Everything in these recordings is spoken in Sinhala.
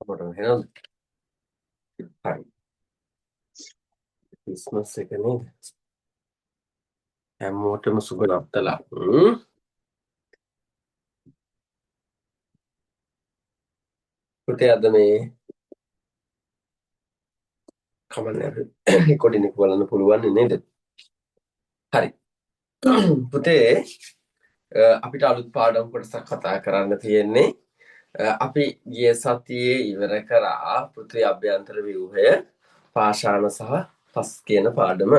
මට එහෙනම් හරි ක්‍රිස්මස් එක නේද හැමෝටම සුබ නත්තලා පුතේ අද මේ කමන්නේ රෙකෝඩින් එක බලන්න පුළුවන් නේද හරි පුතේ අපිට අලුත් පාඩම් කොටසක් කතා කරන්න තියෙන්නේ අපි ගිය සතියේ ඉවර කරා පෘථිවි අභ්‍යන්තර ව්‍යුහය පාෂාණ සහ පස් කියන පාඩම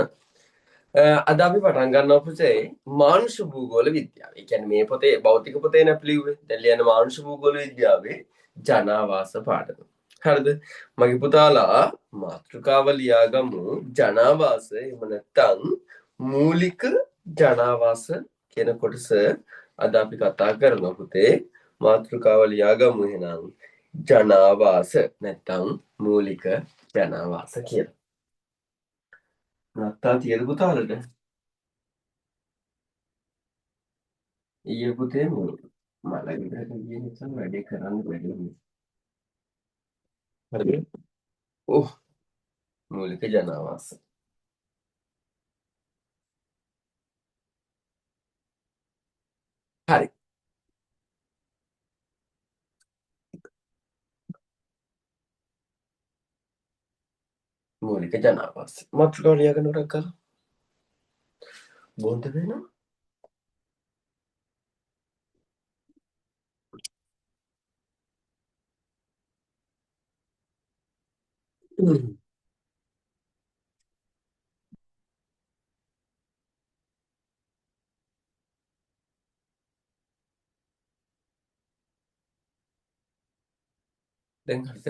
අද අපි පටන් ගන්නවා පුතේ මානුෂ භූගෝල විද්‍යාව. ඒ කියන්නේ මේ පොතේ භෞතික පොතේ නේ අපි ලිව්වේ. දැන් ලියන මානුෂ භූගෝල විද්‍යාවේ ජනාවාස පාඩම. හරිද? මගේ පුතාලා මාතෘකාව ලියාගමු ජනාවාස එහෙම නැත්නම් මූලික ජනාවාස කියන කොටස අද අපි කතා කරනවා පුතේ. මාතෘකාව ලියාගමු එහෙනම් ජනාවාස නැත්නම් මූලික ජනාවාස කියලා. නැත්තා තියෙද පුතාලට? ඊයේ පුතේ මලගෙදරට ගිය නිසා වැඩේ කරන්න බැරි වුණා. හරිද? ඔව් මූලික ජනාවාස. හරි. මූලික ජනාවාස. මාතෘකාව ලියාගෙන උරක් කරලා. බොන්ද වෙනවා. දැන් හරිද?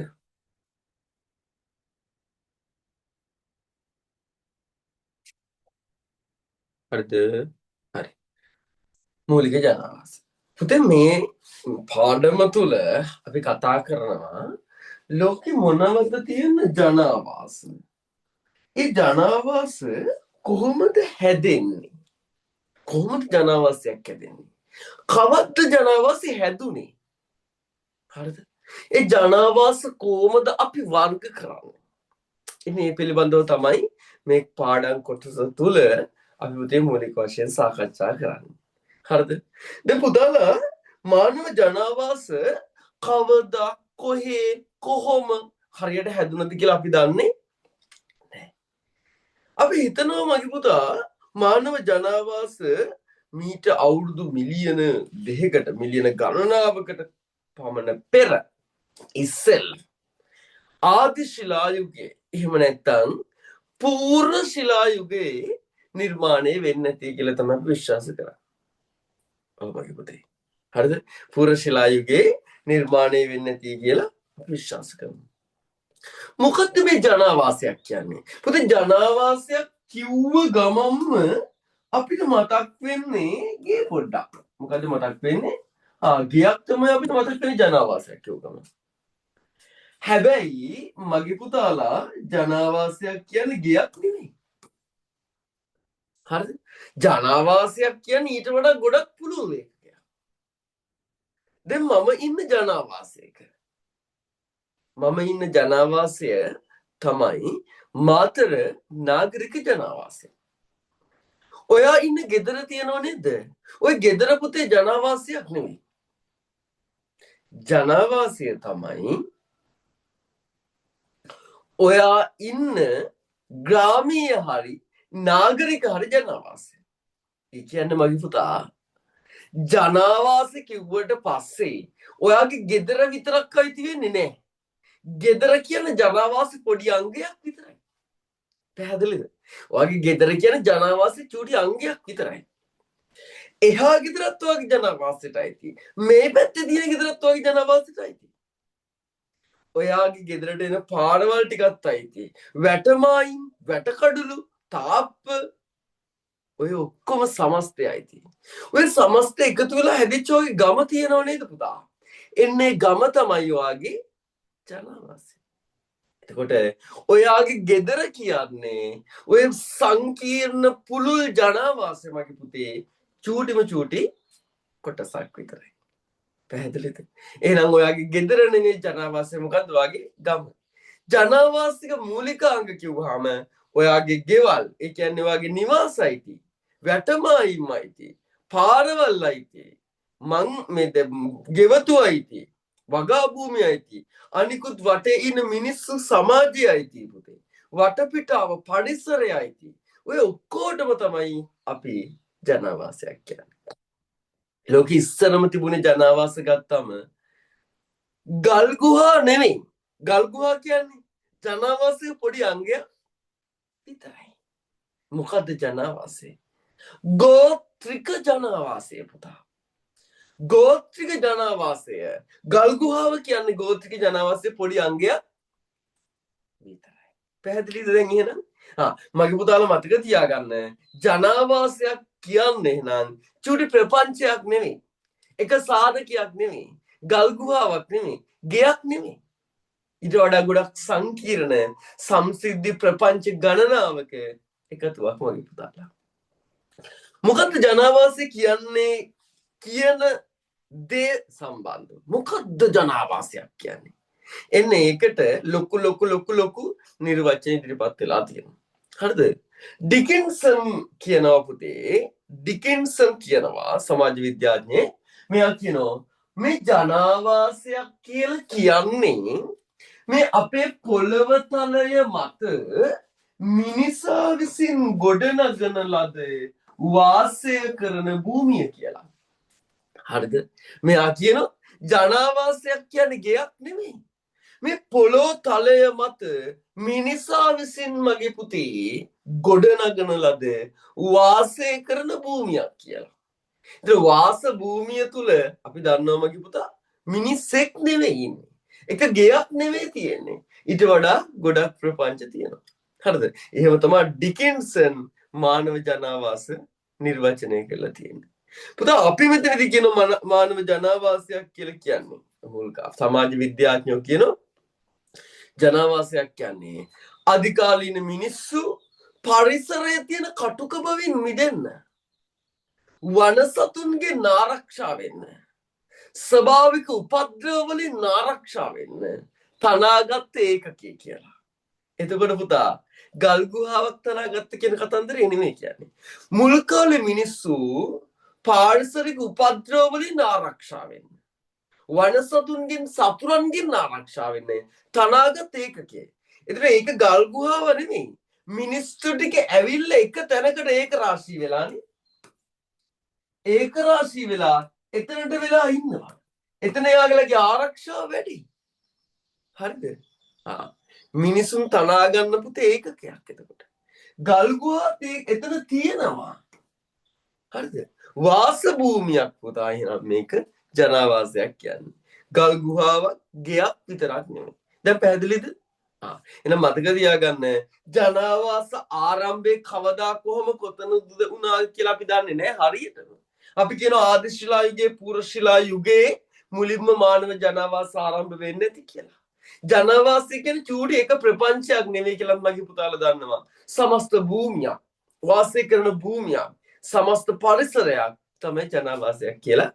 හරිද? හරි. මූලික ජනාවාස. පුතේ මේ පාඩම තුල අපි කතා කරනවා ලෝකෙ මොනවද තියෙන ජනාවාස? ඒ ජනාවාස කොහොමද හැදෙන්නේ? කොහොමද ජනාවාසයක් හැදෙන්නේ? කවද්ද ජනාවාසය හැදුනේ? හරිද? ඒ ජනාවාස කොහොමද අපි වර්ග කරන්නේ? මේ පිළිබඳව තමයි මේ පාඩම් කොටස තුල අපි උදේ මූලික වශයෙන් සාකච්ඡා කරන්නේ. හරිද? දැන් පුතාලා මානව ජනාවාස කවදා කොහේ කොහොම හරියට හැදුනද කියලා අපි දන්නේ නැහැ. අපි හිතනවා මගේ පුතා මානව ජනාවාස මීට අවුරුදු මිලියන දෙකකට මිලියන ගණනාවකට පමණ පෙර ඉස්සෙල් ආදි ශිලා යුගයේ එහෙම නැත්නම් පූර්ව ශිලා යුගයේ නිර්මාණය වෙන්නේ නැති කියලා තමයි විශ්වාස කරන්නේ. ඔව් මගේ පුතේ. හරිද? පූර්ව ශිලා යුගයේ නිර්මාණය වෙන්නේ නැති කියලා විශ්වාස කරනවා. මොකක්ද මේ ජනාවාසයක් කියන්නේ? පුතේ ජනාවාසයක් කිව්ව ගමන්ම අපිට මතක් වෙන්නේ ගේ පොඩ්ඩක්. මොකද මතක් වෙන්නේ? ගියක් තමයි අපිට මතක් වෙන්නේ ජනාවාසයක් කිව්ව ගමන්. හැබැයි මගේ පුතාලා ජනාවාසයක් කියන්නේ ගියක් නෙමෙයි. හරිද? ජනාවාසයක් කියන්නේ ඊට වඩා ගොඩක් පුළුල් එකක්. දැන් මම ඉන්න ජනාවාසයක. මම ඉන්න ජනාවාසය තමයි මාතර නාගරික ජනාවාසය. ඔයා ඉන්න ගෙදර තියෙනව නේද? ඔය ගෙදර පුතේ ජනාවාසයක් නෙමෙයි. ජනාවාසය තමයි ඔයා ඉන්න ග්‍රාමීය හරි නාගරික හරි ජනාවාසය. ඒ කියන්නේ මගේ පුතා ජනාවාස කිව්වට පස්සේ ඔයාගේ ගෙදර විතරක් අයිති වෙන්නේ නැහැ. ගෙදර කියන ජනාවාස පොඩි අංගයක් විතරයි. පැහැදිලිද? ඔයාගේ ගෙදර කියන ජනාවාස චූටි අංගයක් විතරයි. එහා ගෙදරත් ඔයාගේ ජනාවාසයට අයිති. මේ පැත්තේ තියෙන ගෙදරත් ඔයාගේ ජනාවාසයට අයිති. ඔයාගේ ගෙදරට එන පාරවල් ටිකත් අයිති. වැටමායින්, වැටකඩලු, තාප්ප ඔය ඔක්කොම සමස්තය අයිති. ඔය සමස්ත එකතු වෙලා හැදිච්ච ඔය ගම තියෙනව නේද පුතා? එන්නේ ගම තමයි ඔයාගේ ජනාවාසය. එතකොට ඔයාගේ ගෙදර කියන්නේ ඔය සංකීර්ණ පුළුල් ජනාවාසය මගේ පුතේ චූටිම චූටි කොටසක් විතරයි. පැහැදිලිද? එහෙනම් ඔයාගේ ගෙදර නෙමෙයි ජනාවාසය මොකද්ද ඔයාගේ ගම. ජනාවාසික මූලික අංග කිව්වහම ඔයාගේ ගෙවල්, ඒ කියන්නේ ඔයාගේ නිවාස අයිති, වැටමායිම් අයිති, පාරවල් අයිති, ගෙවතු අයිති, වගා භූමිය අයිති, අනිකුත් වටේ ඉන්න මිනිස්සු සමාජය අයිති පුතේ. වටපිටාව පරිසරය අයිති. ඔය ඔක්කොටම තමයි අපි ජනාවාසයක් කියන්නේ. ලෝකෙ ඉස්සරම තිබුණේ ජනාවාස ගත්තම ගල් ගුහා නෙමෙයි. ගල් ගුහා කියන්නේ ජනාවාසයේ පොඩි අංගයක් විතරයි. මොකද්ද ජනාවාසය? ගෝත්‍රික ජනාවාසය පුතා. ගෝත්‍රික ජනාවාසය. ගල් ගුහාව කියන්නේ ගෝත්‍රික ජනාවාසයේ පොඩි අංගයක් විතරයි. පැහැදිලිද දැන් එහෙනම්? මගේ පුතාලා මතක තියාගන්න. ජනාවාසයක් කියන්නේ නම් චුටි ප්‍රපංචයක් නෙමෙයි. එක සාධකයක් නෙමෙයි. ගල් ගුහාවක් නෙමෙයි. ගෙයක් නෙමෙයි. ඊට වඩා ගොඩක් සංකීර්ණ සම්සිද්ධි ප්‍රපංච ගණනාවක එකතුවක් මගේ පුතාලා. මොකද්ද ජනාවාසය කියන්නේ කියන දේ සම්බන්ධව? මොකද්ද ජනාවාසයක් කියන්නේ? එන්නේ ඒකට ලොකු නිර්වචන ඉදිරිපත් වෙලා තියෙනවා. හරිද? ඩිකින්සන් කියනවා පුතේ. ඩිකින්සන් කියනවා සමාජ විද්‍යාඥයෙක්. මෙයා කියනවා මේ ජනාවාසයක් කියලා කියන්නේ මේ අපේ පොළව තලය මත මිනිසා විසින් ගොඩනගන ලද වාසය කරන භූමිය කියලා. හරිද? මෙයා කියනවා ජනාවාසයක් කියන්නේ ගෙයක් නෙමෙයි. මේ පොළොව තලය මත මිනිසා විසින් මගේ පුතේ ගොඩනගන ලද වාසය කරන භූමියක් කියලා. ඒතර වාස භූමිය තුල අපි දන්නවා මගේ පුතා මිනිස්සෙක් නෙවෙයි ඉන්නේ. එක ගෙයක් නෙවෙයි තියෙන්නේ. ඊට වඩා ගොඩක් ප්‍රපංච තියෙනවා. හරිද? එහෙම තමයි ඩිකින්සන් මානව ජනාවාස නිර්වචනය කරලා තියෙන්නේ. පුතා අපි මෙතනදී කියන මානව ජනාවාසයක් කියලා කියන්නේ මුල්ක සමාජ විද්‍යාඥයෝ කියනවා ජනාවාසයක් කියන්නේ අධිකාලීන මිනිස්සු පරිසරයේ තියෙන කටුක බවින් මිදෙන්න, වනසතුන්ගේ ආරක්ෂා වෙන්න, ස්වභාවික උපද්‍රව වලින් ආරක්ෂා වෙන්න තනාගත් ඒකකය කියලා. එතකොට පුතා ගල් ගුහාවක් තනාගත්ත කියන කතන්දරේ නෙමෙයි කියන්නේ. මුල් කාලේ මිනිස්සු පාරිසරික උපද්‍රව වලින් ආරක්ෂා වෙන්න, වනසතුන්ගෙන් සතුරන්ගෙන් ආරක්ෂා වෙන්න තනාගත් ඒකකය. එතන ඒක ගල් ගුහාව නෙමෙයි. මිනිස්සු ටික ඇවිල්ලා එක තැනකට ඒක රාශී වෙලානේ. ඒක රාශී වෙලා එතනට වෙලා ඉන්නවා. එතන යාගලගේ ආරක්ෂාව වැඩි. හරිද? මිනිසුන් තනා ගන්න පුතේ ඒකකයක් එතකොට. ගල් ගුහා එතන තියෙනවා. හරිද? වාස භූමියක් පුතා එහෙනම් මේක ජනාවාසයක් කියන්නේ. ගල් ගුහාවක් ගෙයක් විතරක් නෙමෙයි. දැන් පැහැදිලිද? එහෙනම් මතක තියාගන්න ජනාවාස ආරම්භයේ කවදා කොහොම කොතනද වුණා කියලා අපි දන්නේ නැහැ හරියටම. අපි කියනවා ආදි ශිලා යුගයේ පූර්ව ශිලා යුගයේ මුලින්ම මානව ජනාවාස ආරම්භ වෙන්නේ නැති කියලා. ජනාවාසය කියන්නේ චූටි එක ප්‍රපංචයක් නෙවෙයි කියලා මගේ පුතාලා දන්නවා. සමස්ත භූමියක්, වාසය කරන භූමියක්, සමස්ත පරිසරයක් තමයි ජනාවාසයක් කියලා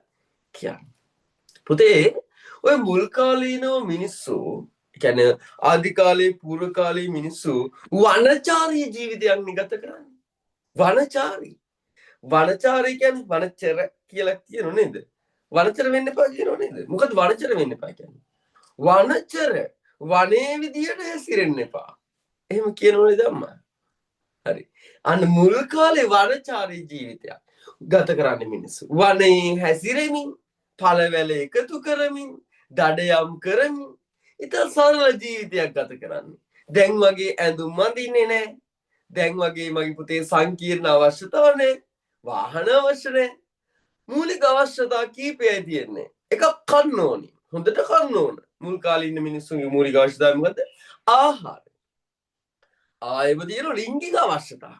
කියන්නේ. පුතේ ඔය මුල් කාලීනව මිනිස්සු කියන්නේ ආදි කාලේ පූර්ව කාලේ මිනිස්සු වනචාරී ජීවිතයක් නිගත කරන්නේ. වනචාරී කියන්නේ වනචර කියලා කියනෝ නේද? වනචර වෙන්න එපා කියනෝ නේද? මොකද වනචර වෙන්න එපා කියන්නේ? වනචර වනේ විදියට හැසිරෙන්න එපා. එහෙම කියනෝ නේද අම්මා? හරි. අන්න මුල් කාලේ වනචාරී ජීවිතයක් ගත කරන්නේ මිනිස්සු. වනේ හැසිරෙමින්, පළවැල එකතු කරමින්, දඩයම් කරමින් ඉතින් සරල ජීවිතයක් ගත කරන්නේ. දැන් වගේ ඇඳුම් අඳින්නේ නැහැ. දැන් වගේ මගේ පුතේ සංකීර්ණ අවශ්‍යතාව නැහැ. වාහන අවශ්‍ය නැහැ. මූලික අවශ්‍යතා කීපයයි තියෙන්නේ. එකක් කන්න ඕනි. හොඳට කන්න ඕන. මුල් කාලේ ඉන්න මිනිස්සුන්ගේ මූලික අවශ්‍යතාවය මොකද්ද? ආහාර. ආයෙම තියෙන ලිංගික අවශ්‍යතා.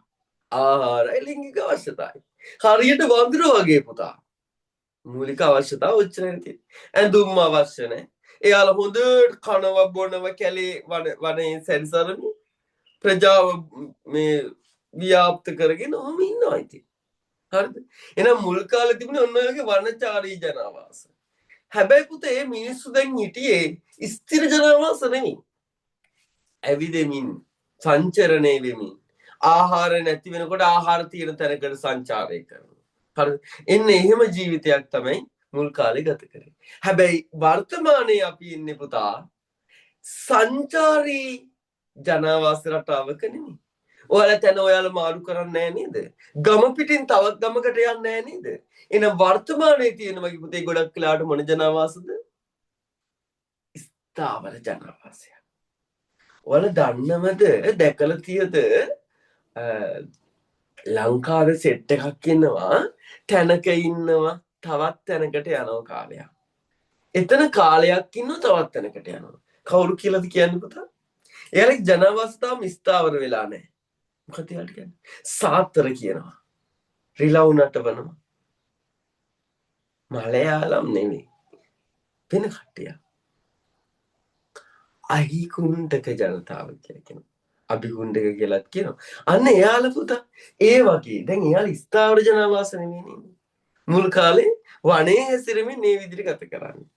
ආහාරයි ලිංගික අවශ්‍යතාවයි. හරියට වඳුර වගේ පුතා. මූලික අවශ්‍යතාව ඔච්චරයි තියෙන්නේ. ඇඳුම් අවශ්‍ය නැහැ. එයාලා හොඳට කනවා බොනවා කැලේ වනයේ සැරිසරමින් ප්‍රජාව මේ ව්‍යාප්ත කරගෙන ඔහොම ඉන්නවා ඉතින්. හරිද? එහෙනම් මුල් කාලේ තිබුණේ ඔන්න ඔයගේ වනචාරී ජනාවාස. හැබැයි පුතේ මිනිස්සු දැන් හිටියේ ස්ථිර ජනාවාස නෙමෙයි. ඇවිදෙමින් සංචරණය වෙමින් ආහාර නැති වෙනකොට ආහාර තියෙන තැනකට සංචාරය කරනවා. හරි. එන්නේ එහෙම ජීවිතයක් තමයි මුල් කාලේ ගත කරේ. හැබැයි වර්තමානයේ අපි ඉන්නේ පුතා සංචාරී ජනාවාස රටාවක නෙමෙයි. ඔයාලා තැන ඔයාලා මාරු කරන්නේ නැහැ නේද? ගම පිටින් තවත් ගමකට යන්නේ නැහැ නේද? එහෙනම් වර්තමානයේ තියෙන මගේ පුතේ ගොඩක් වෙලාවට මොන ජනාවාසද? ස්ථාවර ජනාවාසය. ඔයාලා දන්නවද දැකලා තියද ලංකාවේ සෙට් එකක් ඉන්නවා තැනක ඉන්නවා තවත් තැනකට යනවා කාලයක්. එතන කාලයක් ඉන්නවා තවත් තැනකට යනවා. කවුරු කියලාද කියන්නේ පුතා? එයාලගේ ජනාවාස තාම ස්ථාවර වෙලා නැහැ. මොකද එයාලට කියන්නේ? සාතර කියනවා. රිලව් නටවනවා. මලයාලම් නෙමෙයි. වෙන කට්ටිය. අහිකුණ්ඩක ජනතාව කියලා කියනවා. අභිකුණ්ඩක කියලාත් කියනවා. අන්න එයාලා පුතා ඒ වගේ දැන් එයාලා ස්ථාවර ජනාවාස නෙමෙයි. මුල් කාලේ වනයේ හැසිරෙමින් මේ විදිහට ගත කරන්නේ.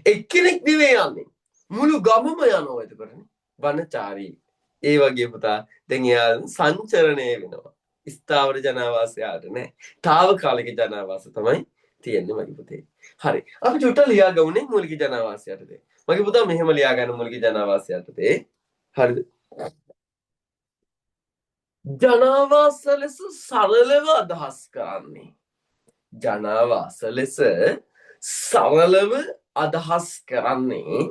එක්කෙනෙක් දිවේ යන්නේ. මුළු ගමම යනවා එතකොටනේ. වනචාරී. ඒ වගේ පුතා දැන් එයා සංචරණය වෙනවා. ස්ථාවර ජනාවාසයට නෑ. తాවකාලික ජනාවාස තමයි තියෙන්නේ මගේ පුතේ. හරි. අපි චුට්ටක් ලියා ගමුනේ මූලික ජනාවාසයටද. මගේ පුතා මෙහෙම ලියා ගන්න මූලික ජනාවාසයටද. හරිද? ජනාවාස ලෙස සරලව අදහස් කරන්නේ. ජනාවාස ලෙස සරලව අදහස් කරන්නේ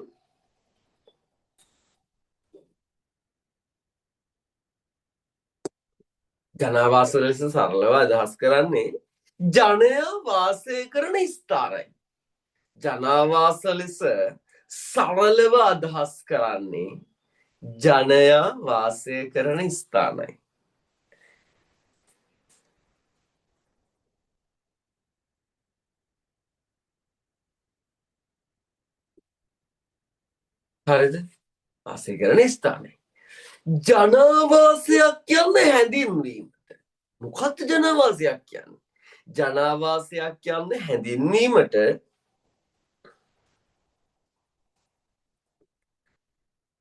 ජනාවාස ලෙස සරලව අදහස් කරන්නේ ජනයා වාසය කරන ස්ථානයි. ජනාවාස ලෙස සරලව අදහස් කරන්නේ ජනයා වාසය කරන ස්ථානයි. හරිද? වාසය කරන ස්ථානයි. ජනාවාසයක් කියන්නේ හැඳින්වීමට. මොකක්ද ජනාවාසයක් කියන්නේ? ජනාවාසයක් කියන්නේ හැඳින්වීමට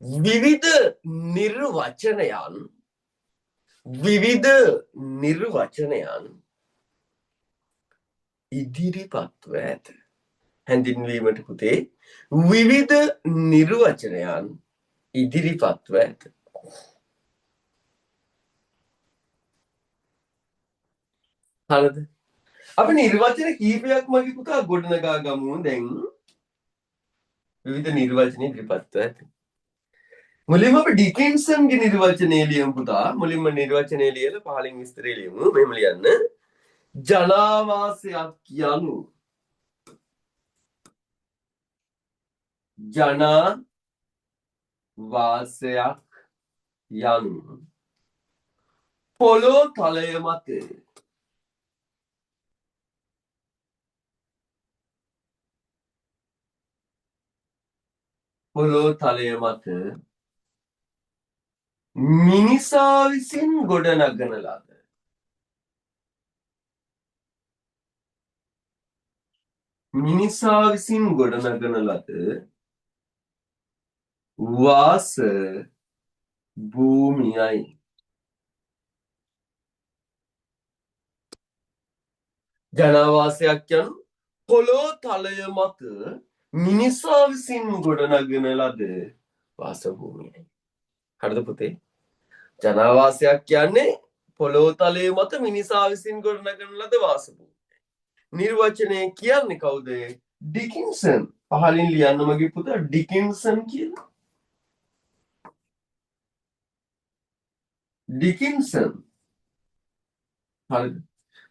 විවිධ නිර්වචනයන් ඉදිරිපත්ව ඇත. හැඳින්වීමට පුතේ විවිධ නිර්වචනයන් ඉදිරිපත්ව ඇත. හරිද? අපි නිර්වචන කීපයක් මගේ පුතා ගොඩනගා ගමු දැන්. විවිධ නිර්වචන ඉදිරිපත්ව ඇත. මුලින්ම අපි ඩිකින්සන්ගේ නිර්වචනය ලියමු පුතා. මුලින්ම නිර්වචනය ලියලා පහලින් විස්තරය ලියමු. මෙහෙම ලියන්න. ජනාවාසයක් යනු ජනාවාසයක් යනු පොළොව තලය මත මිනිසා විසින් ගොඩනගන ලද වාස භූමියයි. ජනාවාසයක් යනු පොළොව තලය මත මිනිසා විසින් ගොඩනගන ලද වාස භූමියයි. හරිද පුතේ? ජනාවාසයක් කියන්නේ පොළොව තලය මත මිනිසා විසින් ගොඩනගන ලද වාස භූමිය. නිර්වචනය කියන්නේ කවුද? ඩිකින්සන්. පහලින් ලියන්න මගේ පුතා ඩිකින්සන් කියලා. ඩිකින්සන්. හරිද?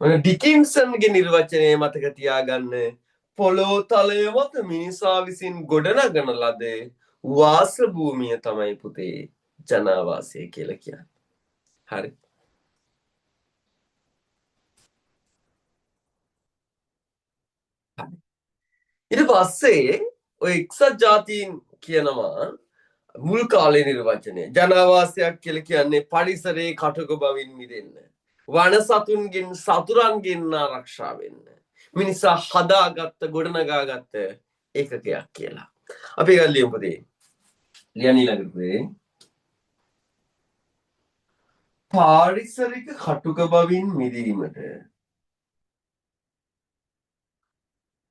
මම ඩිකින්සන්ගේ නිර්වචනය මතක තියාගන්න. පොළොව තලය මත මිනිසා විසින් ගොඩනගන ලද වාස භූමිය තමයි පුතේ ජනාවාසය කියලා කියන්නේ. හරි. ඊට පස්සේ ඔය එක්සත් ජාතීන් කියනවා මුල් කාලේ නිර්වචනය ජනාවාසයක් කියලා කියන්නේ පරිසරයේ කටක බවින් මිදෙන්න. වන සතුන්ගෙන් සතුරන්ගෙන් ආරක්ෂා වෙන්න. මිනිසා හදාගත්ත ගොඩනගාගත්ත ඒකකයක් කියලා. අපි ඒක ලියමු පුතේ. ලියන්න ඊළඟට පුතේ. පාරිසරික කටුක බවින් මිදීමට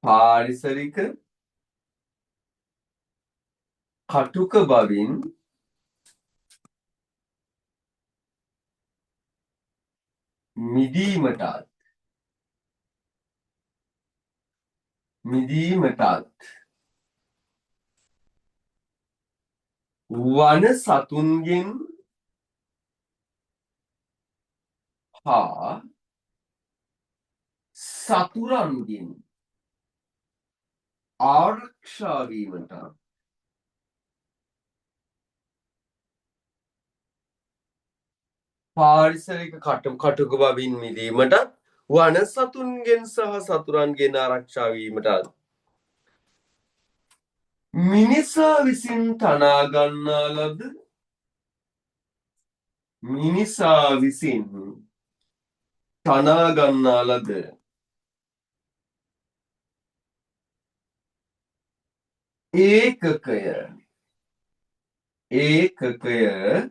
පාරිසරික කටුක බවින් මිදීමටත් වන සතුන්ගෙන් හා සතුරන්ගෙන් ආරක්ෂා වීමට පාරිසරික කටුක බවින් මිදීමට වන සතුන්ගෙන් සහ සතුරන්ගෙන් ආරක්ෂා වීමට මිනිසා විසින් තනා ගන්නා ලද ඒකකය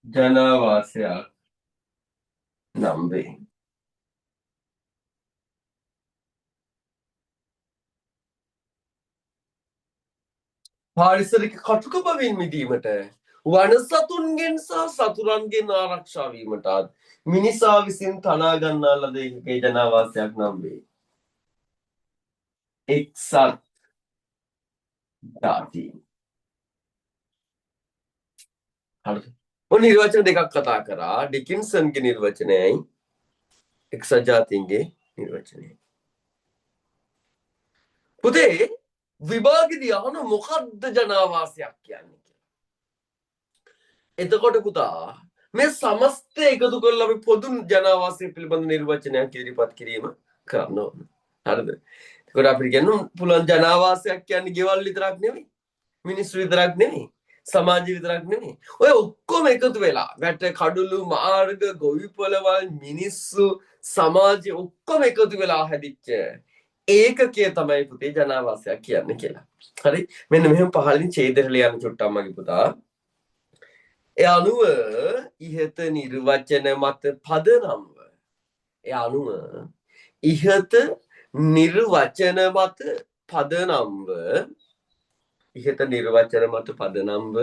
ජනාවාසයක් නම් වේ. පාරිසරික කටුක බවින් මිදීමට වන සතුන්ගෙන් සහ සතුරන්ගෙන් ආරක්ෂා වීමටත් මිනිසා විසින් තනා ගන්නා ලද ඒකකයේ ජනාවාසයක් නම් වේ. එක්සත් ජාතීන්. හරිද? ඔය නිර්වචන දෙකක් කතා කරා. ඩිකින්සන්ගේ නිර්වචනයයි එක්සත් ජාතීන්ගේ නිර්වචනයයි. පුතේ විභාගෙදී අහන මොකද්ද ජනාවාසයක් කියන්නේ කියලා. එතකොට පුතා මේ සමස්තය එකතු කරලා අපි පොදු ජනාවාසය පිළිබඳ නිර්වචනයක් ඉදිරිපත් කිරීම කරන්න ඕන. හරිද? එතකොට අපිට කියන්න පුළුවන් ජනාවාසයක් කියන්නේ ගෙවල් විතරක් නෙවෙයි. මිනිස්සු විතරක් නෙවෙයි. සමාජය විතරක් නෙවෙයි. ඔය ඔක්කොම එකතු වෙලා වැට කඩළු මාර්ග ගොවිපළවල් මිනිස්සු සමාජය ඔක්කොම එකතු වෙලා හැදිච්ච ඒකකය තමයි පුතේ ජනාවාසයක් කියන්නේ කියලා. හරි? මෙන්න මෙහෙම පහළින් ඡේදයට ලියන්න චුට්ටක් මගේ පුතා. ඒ අනුව ඉහත නිර්වචන මත පදනම්ව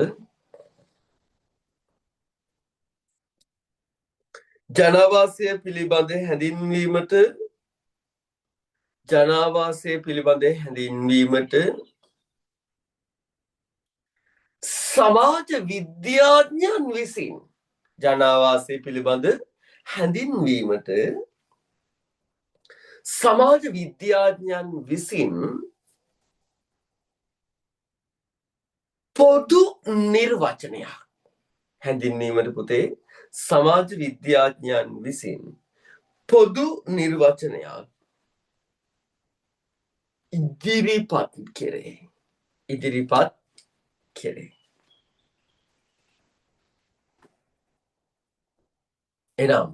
ජනාවාසය පිළිබඳ හැඳින්වීමට සමාජ විද්‍යාඥයන් විසින් පොදු නිර්වචනයක් හැඳින්වීමට පුතේ සමාජ විද්‍යාඥයන් විසින් පොදු නිර්වචනයක් ඉදිරිපත් කෙරේ. එනම්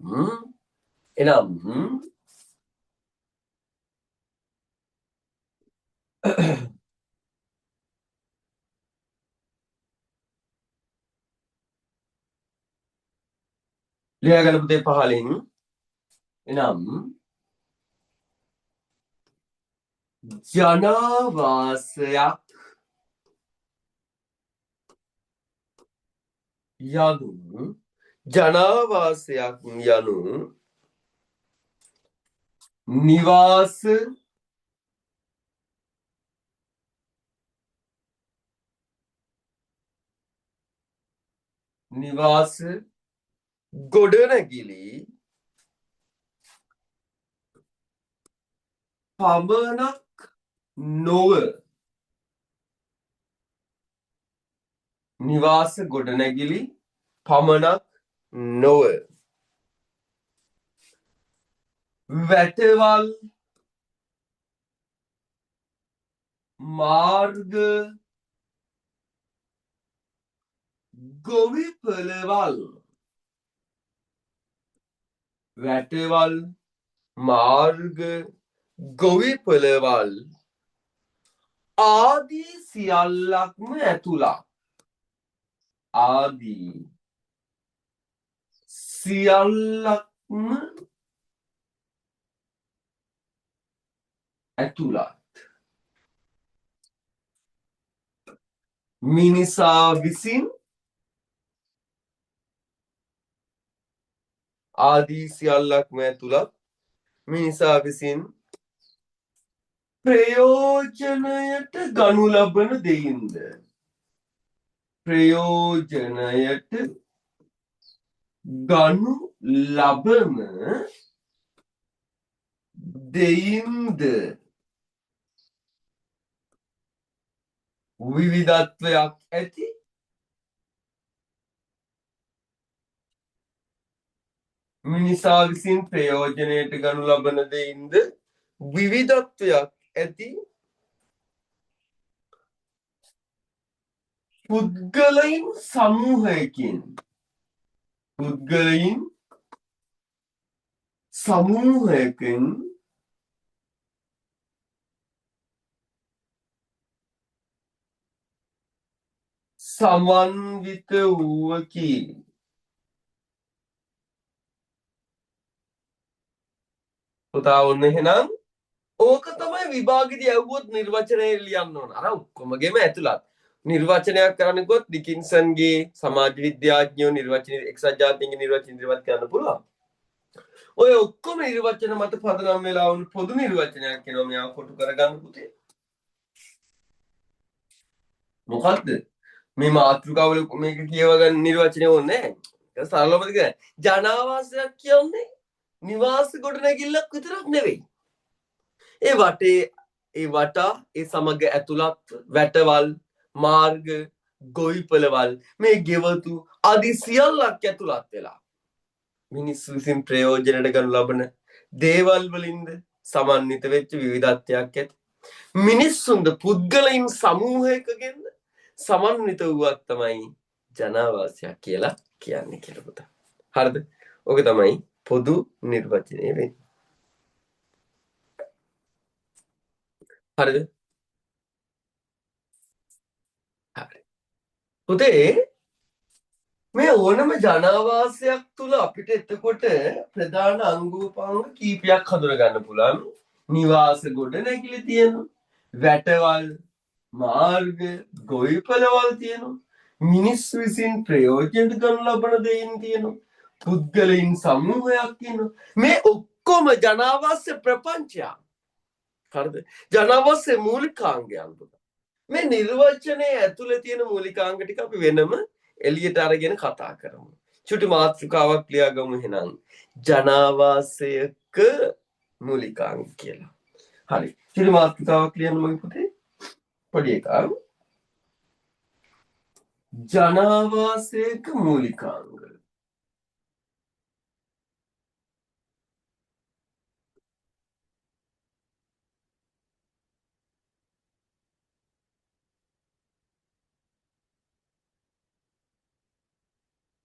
ලියාගන්න පුතේ පහලින්. එනම් ජනාවාසයක් යනු නිවාස ගොඩනැගිලි පමණක් නොව වැටවල් මාර්ග ගොවිපළවල් මාර්ග ගොවිපළවල් ආදී සියල්ලක්ම ඇතුළත්. ආදී සියල්ලක්ම ඇතුළත්. මිනිසා විසින් ආදී සියල්ලක්ම ඇතුළත් මිනිසා විසින් ප්‍රයෝජනයට ගනු ලබන දෙයින්ද. ප්‍රයෝජනයට ගනු ලබන දෙයින්ද විවිධත්වයක් ඇති මිනිසා විසින් ප්‍රයෝජනයට ගනු ලබන දෙයින්ද විවිධත්වයක් ඇති පුද්ගලයින් සමූහයකින් සමන්විත වූවකි. පුතා ඔන්න එහෙනම් ඕක තමයි විභාගෙදී ඇහුවොත් නිර්වචනය ලියන්න ඕන. අර ඔක්කොමගෙම ඇතුළත්. නිර්වචනයක් කරනකොත් ඩිකින්සන්ගේ සමාජ විද්‍යාඥයෝ නිර්වචන එක්සත් ජාතීන්ගේ නිර්වචන ඉදිරිපත් කරන්න පුළුවන්. ඔය ඔක්කොම නිර්වචන මත පදනම් වෙලා වුණු පොදු නිර්වචනයක් කියනවා මෙයාව කොටු කරගන්න පුතේ. මොකද්ද? මේ මාතෘකාවල මේක කියව ගන්න නිර්වචනය ඕනේ නැහැ. ඒක සරලවම කියන්න. ජනාවාසයක් කියන්නේ නිවාස ගොඩනැගිල්ලක් විතරක් නෙවෙයි. ඒ වටේ ඒ වටා ඒ සමග ඇතුළත් වැටවල් මාර්ග ගොවිපළවල් මේ ගෙවතු ආදී සියල්ලක් ඇතුළත් වෙලා මිනිස්සු විසින් ප්‍රයෝජනයට ගනු ලබන දේවල් වලින්ද සමන්විත වෙච්ච විවිධත්වයක් ඇති මිනිස්සුන්ද පුද්ගලයින් සමූහයකගෙන්ද සමන්විත වූවක් තමයි ජනාවාසයක් කියලා කියන්නේ කියලා පුතා. හරිද? ඔක තමයි පොදු නිර්වචනය වෙන්නේ. හරිද? හරි. පුතේ මේ ඕනම ජනාවාසයක් තුල අපිට එතකොට ප්‍රධාන අංගෝපාංග කීපයක් හඳුනගන්න පුළුවන්. නිවාස ගොඩනැගිලි තියෙනවා. වැටවල් මාර්ග ගොවිපළවල් තියෙනවා. මිනිස්සු විසින් ප්‍රයෝජනට ගනු ලබන දෙයින් තියෙනවා. පුද්ගලයින් සමූහයක් තියෙනවා. මේ ඔක්කොම ජනාවාස ප්‍රපංචයක්. හරිද? ජනාවාස මූලිකාංගයන්. මේ නිර්වචනයේ ඇතුළේ තියෙන මූලිකාංග ටික අපි වෙනම එළියට අරගෙන කතා කරමු. චුටි මාතෘකාවක් ලියා ගමු එහෙනම්. ජනාවාසයක මූලිකාංග කියලා. හරි. චුටි මාතෘකාවක් ලියන්න මගේ පුතේ. පොඩි එකක්. ජනාවාසයක මූලිකාංග.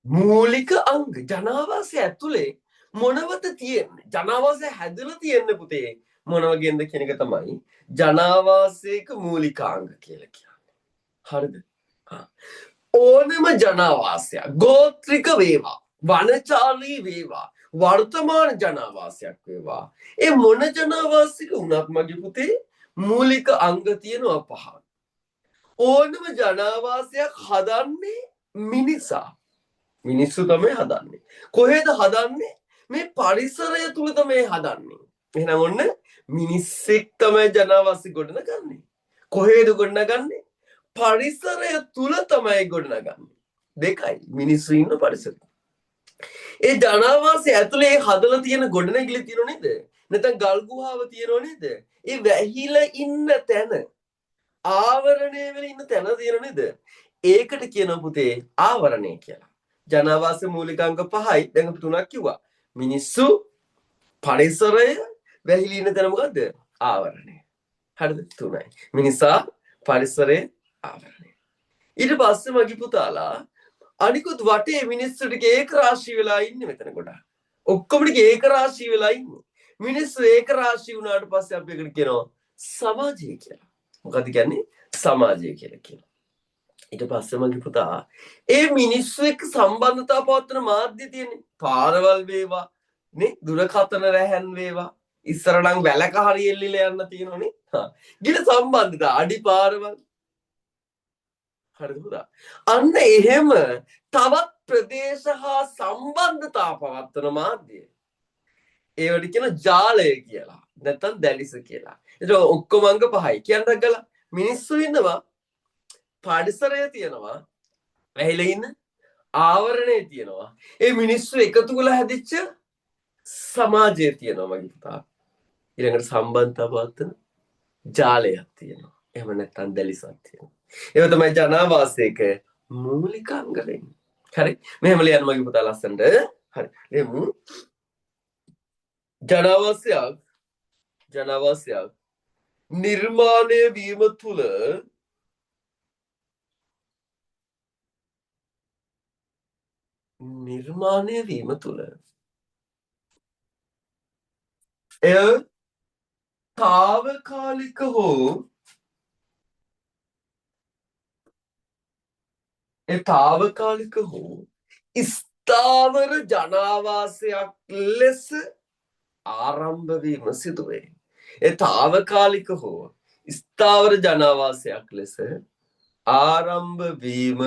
මූලික අංග ජනාවාසය ඇතුලේ මොනවද තියෙන්නේ? ජනාවාසය හැදලා තියෙන්නේ පුතේ මොන වගේද කියන එක තමයි ජනාවාසයක මූලිකාංග කියලා කියන්නේ. හරිද? ඕනම ජනාවාසයක් ගෝත්‍රික වේවා වනචාරී වේවා වර්තමාන ජනාවාසයක් වේවා ඒ මොන ජනාවාසික වුණත් මගේ පුතේ මූලික අංග තියෙනවා පහක්. ඕනම ජනාවාසයක් හදන්නේ මිනිසා. මිනිස්සු තමයි හදන්නේ. කොහෙද හදන්නේ? මේ පරිසරය තුල තමයි හදන්නේ. එහෙනම් ඔන්න මිනිස්සෙක් තමයි ජනාවාසي ගොඩනගන්නේ. කොහෙද ගොඩනගන්නේ? පරිසරය තුල තමයි ගොඩනගන්නේ. දෙකයි මිනිස්සු ඉන්න පරිසරය. ඒ ජනාවාසය ඇතුලේ හදලා තියෙන ගොඩනැගිලි තියෙනව නේද? නැත්නම් ගල් ගුහාව තියෙනව නේද? ඒ වැහිලා ඉන්න තැන ආවරණය වෙලා ඉන්න තැන තියෙනව නේද? ඒකට කියනවා පුතේ ආවරණය කියලා. ජනාවාස මූලිකාංග පහයි දැන් අපි තුනක් කිව්වා. මිනිස්සු පරිසරය වැහිලා ඉන්න තැන මොකද්ද? ආවරණය. හරිද? තුනයි. මිනිසා පරිසරය ආවරණය. ඊට පස්සේ මගේ පුතාලා අනිකුත් වටේ මිනිස්සු ටික ඒක රාශී වෙලා ඉන්නේ මෙතන ගොඩක්. ඔක්කොම ටික ඒක රාශී වෙලා ඉන්නේ. මිනිස්සු ඒක රාශී වුණාට පස්සේ අපි එකට කියනවා සමාජය කියලා. මොකද කියන්නේ සමාජය කියලා කියනවා. ඊට පස්සේ මගේ පුතා ඒ මිනිස්සු එක්ක සම්බන්ධතාව පවත්වන මාධ්‍ය තියෙන්නේ. පාරවල් වේවා නේ දුරකථන රැහන් වේවා ඉස්සර නම් වැලක හරි එල්ලිලා යන්න තියෙනවනේ. ගිල සම්බන්ධතාව අඩි පාරවල් හරිද පුතා? අන්න එහෙම තවත් ප්‍රදේශ හා සම්බන්ධතාව පවත්වන මාධ්‍ය. ඒවට කියන ජාලය කියලා. නැත්නම් දැලිස කියලා. ඒක ඔක්කොම අංග පහයි. කියන්න ගලා මිනිස්සු ඉන්නවා පරිසරය තියෙනවා වැහිලා ඉන්න ආවරණය තියෙනවා. ඒ මිනිස්සු එකතු කරලා හැදිච්ච සමාජය තියෙනවා මගේ පුතා. ඊළඟට සම්බන්ධතාව පවත්වන ජාලයක් තියෙනවා. එහෙම නැත්නම් දැලිසක් තියෙනවා. ඒක තමයි ජනාවාසයක මූලික අංග වෙන්නේ. හරි. මෙහෙම ලියන්න මගේ පුතා ලස්සනට. හරි. ලියමු. ජනාවාසයක් නිර්මාණය වීම තුළ එය තාවකාලික හෝ ස්ථාවර ජනාවාසයක් ලෙස ආරම්භ වීම සිදුවේ. ඒ තාවකාලික හෝ ස්ථාවර ජනාවාසයක් ලෙස ආරම්භ වීම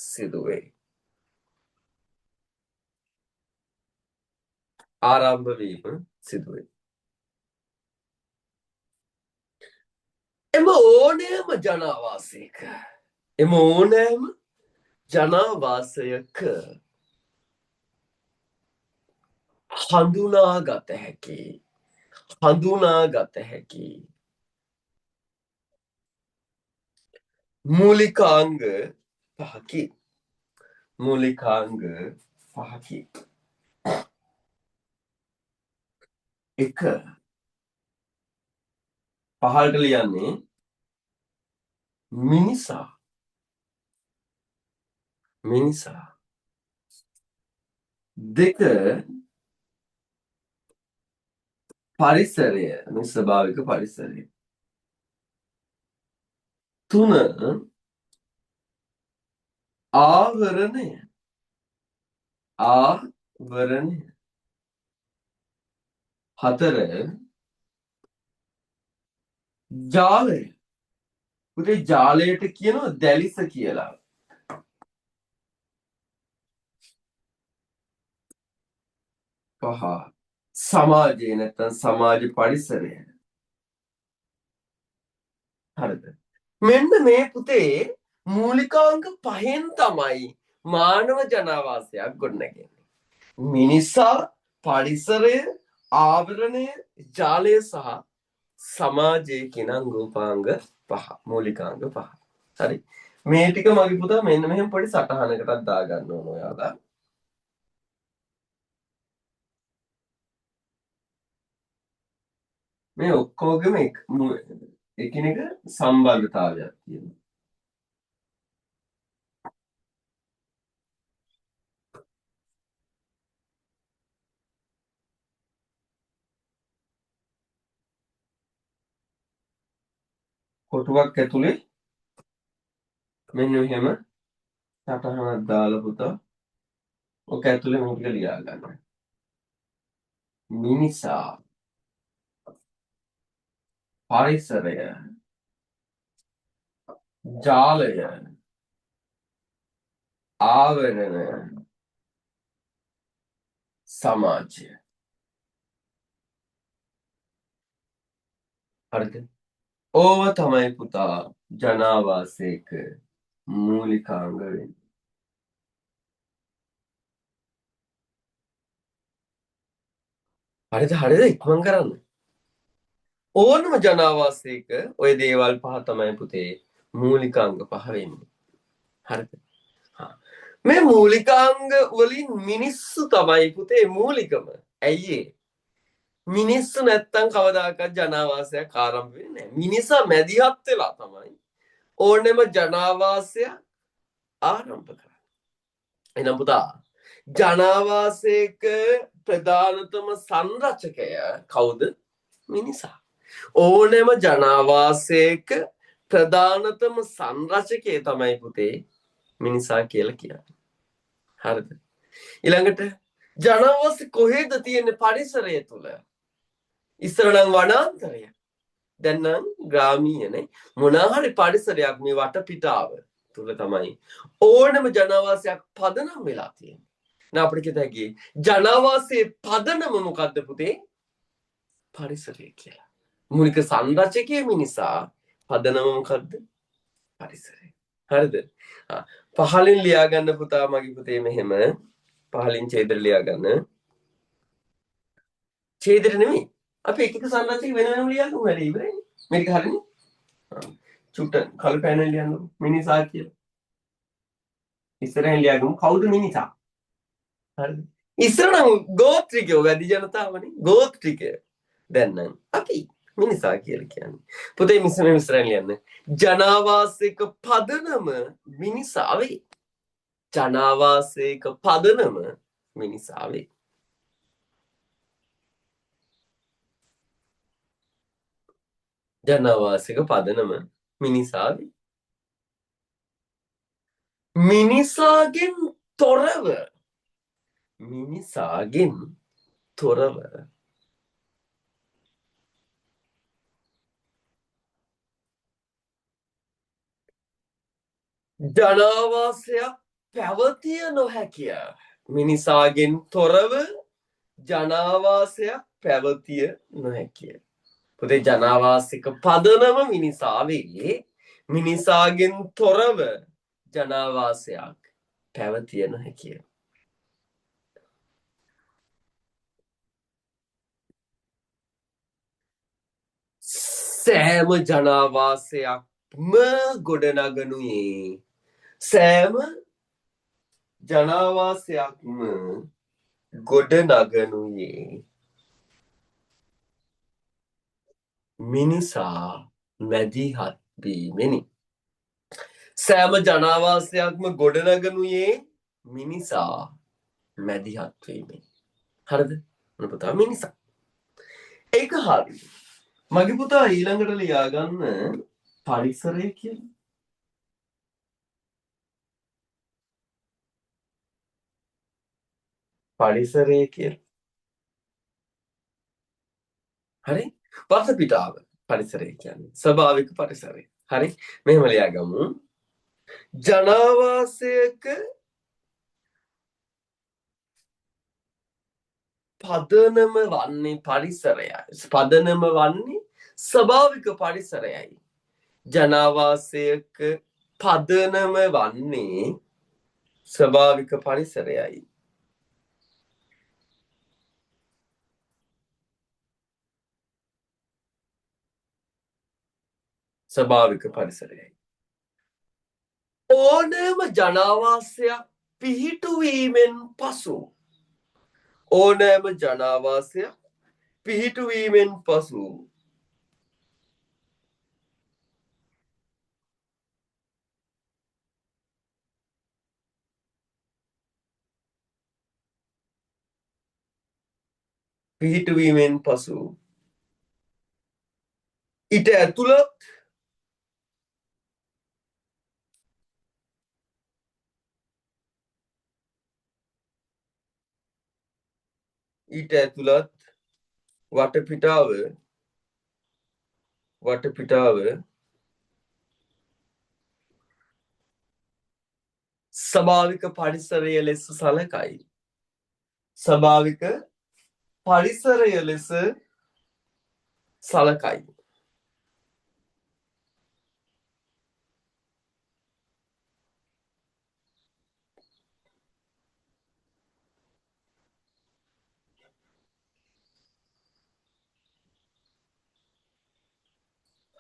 සිදුවේ. එම ඕනෑම ජනාවාසයක හඳුනාගත හැකි මූලිකාංග පහකි. එක පහළට ලියන්නේ මිනිසා. දෙක පරිසරය ස්වභාවික පරිසරය. තුන ආවරණය. හතර ජාලය. පුතේ ජාලයට කියනවා දැලිස කියලා. පහ සමාජය නැත්නම් සමාජ පරිසරය. හරිද? මෙන්න මේ පුතේ මූලිකාංග පහෙන් තමයි මානව ජනාවාසයක් ගොඩනැගෙන්නේ. මිනිසා, පරිසරය, ආවරණය, ජාලය සහ සමාජය කියන අංගෝපාංග පහ. මූලිකාංග පහ. හරි. මේ ටික මගේ පුතා මෙන්න මෙහෙම පොඩි සටහනකටත් දාගන්න ඕන ඔයාලා. මේ ඔක්කොගෙම එකිනෙක සම්බන්ධතාවයක් තියෙනවා. කොටුවක් ඇතුලේ මෙන්න මෙහෙම සටහනක් දාලා පුතා ඔක ඇතුලේ මොකද ලියා ගන්න. මිනිසා, පරිසරය, ජාලය, ආවරණය, සමාජය. හරිද? ඕව තමයි පුතා ජනාවාසයක මූලිකාංග වෙන්නේ. හරිද ඉක්මන් කරන්න. ඕනම ජනාවාසයක ඔය දේවල් පහ තමයි පුතේ මූලිකාංග පහ වෙන්නේ. හරිද? මේ මූලිකාංග වලින් මිනිස්සු තමයි පුතේ මූලිකම. ඇයි ඒ? මිනිස්සු නැත්තම් කවදාකවත් ජනාවාසයක් ආරම්භ වෙන්නේ නැහැ. මිනිසා මැදිහත් වෙලා තමයි ඕනෙම ජනාවාසයක් ආරම්භ කරන්නේ. එහෙනම් පුතා ජනාවාසයක ප්‍රධානතම සංරචකය කවුද? මිනිසා. ඕනෑම ජනාවාසයක ප්‍රධානතම සංරචකය තමයි පුතේ මිනිසා කියලා කියන්නේ. හරිද? ඊළඟට ජනාවාස කොහෙද තියෙන්නේ? පරිසරය තුල. ඉස්සර නම් වනාන්තරය. දැන් නම් ග්‍රාමීයනේ. මොනවා හරි පරිසරයක් මේ වටපිටාව තුල තමයි ඕනෑම ජනාවාසයක් පදනම් වෙලා තියෙන්නේ. නා අපිට කියත හැකි ජනාවාසයේ පදනම මොකද්ද පුතේ? පරිසරය කියලා. මූලික සංරචකයේ මිනිසා පදනම මොකද්ද? පරිසරය. හරිද? පහලින් ලියා ගන්න පුතා මගේ පුතේ මෙහෙම. පහලින් ඡේදෙට ලියා ගන්න. ඡේදෙට නෙමෙයි. අපි එක එක සංරචක වෙන වෙනම ලියා ගමු වැඩි ඉවරයි. මේක හරිනේ. චුට්ට කළු පෑනෙන් ලියන්න මිනිසා කියලා. ඉස්සරහින් ලියා ගමු කවුද මිනිසා? හරිද? ඉස්සර නම් ගෝත්‍රිකයෝ වැඩි ජනතාවනේ. ගෝත්‍රිකය. දැන් නම් අපි මිනිසා කියලා කියන්නේ. පුතේ මිස්සරෙන් ලියන්න. ජනාවාසික පදනම මිනිසාවේ. ජනාවාසයක පදනම මිනිසාවේ. ජනාවාසික පදනම මිනිසාවේ. මිනිසාගෙන් තොරව ජනාවාසයක් පැවතිය නොහැකිය. මිනිසාගෙන් තොරව ජනාවාසයක් පැවතිය නොහැකිය. පුතේ ජනාවාසික පදනම මිනිසාවේ. මිනිසාගෙන් තොරව ජනාවාසයක් පැවතිය නොහැකිය. සෑම ජනාවාසයක්ම ගොඩනගනුයේ සෑම ජනාවාසයක්ම ගොඩනගනුයේ මිනිසා මැදිහත් වීමෙනි. සෑම ජනාවාසයක්ම ගොඩනගනුයේ මිනිසා මැදිහත් වීමෙනි. හරිද? මොන පුතා මිනිසා. ඒක හරි. මගේ පුතා ඊළඟට ලියා ගන්න පරිසරය කියලා. පරිසරය කියලා. හරි? වටපිටාව පරිසරය කියන්නේ. ස්වභාවික පරිසරය. හරි? මෙහෙම ලියා ගමු. ජනාවාසයක පදනම වන්නේ පරිසරයයි. පදනම වන්නේ ස්වභාවික පරිසරයයි. ජනාවාසයක පදනම වන්නේ ස්වභාවික පරිසරයයි. ස්වභාවික පරිසරයයි. ඕනෑම ජනාවාසයක් පිහිටුවීමෙන් පසු ඕනෑම ජනාවාසයක් පිහිටුවීමෙන් පසු ඊට ඇතුළත් වටපිටාව ස්වභාවික පරිසරය ලෙස සලකයි. ස්වභාවික පරිසරය ලෙස සලකයි.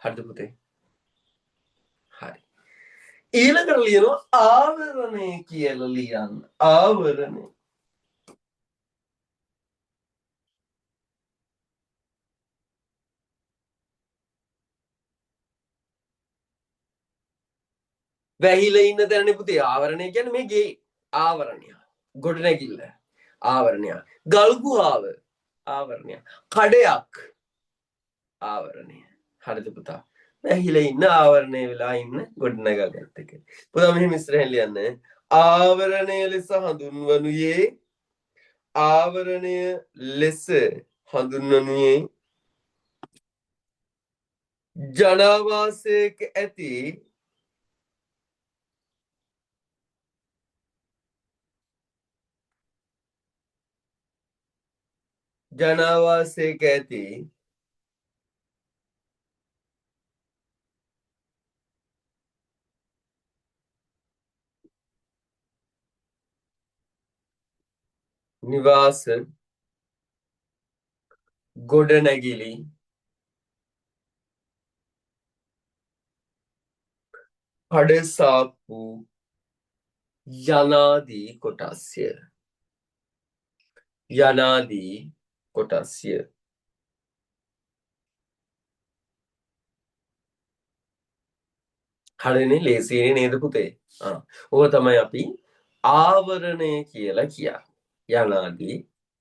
හරිද පුතේ? හරි. ඊළඟට ලියනවා ආවරණය කියලා ලියන්න. ආවරණය. වැහිලා ඉන්න තැනනේ පුතේ ආවරණය කියන්නේ මේ ගේ ආවරණය. ගොඩනැගිල්ල ආවරණයක්. ගල්ගුහාව ආවරණයක්. කඩයක් ආවරණය. හරිද පුතා? ඇහිලා ඉන්න ආවරණය වෙලා ඉන්න ගොඩනගාගත් එක. පුතා මෙහෙම ඉස්සරහින් ලියන්න. ආවරණය ලෙස හඳුන්වනුයේ ආවරණය ලෙස හඳුන්වනුයේ ජනාවාසයක ඇති ජනාවාසයක ඇති නිවාස ගොඩනැගිලි කඩසාප්පු යනාදී කොටස්ය. යනාදී කොටස්ය. හරිනේ ලේසියනේ නේද පුතේ? ඕක තමයි අපි ආවරණය කියලා කියන්නේ. යනාදී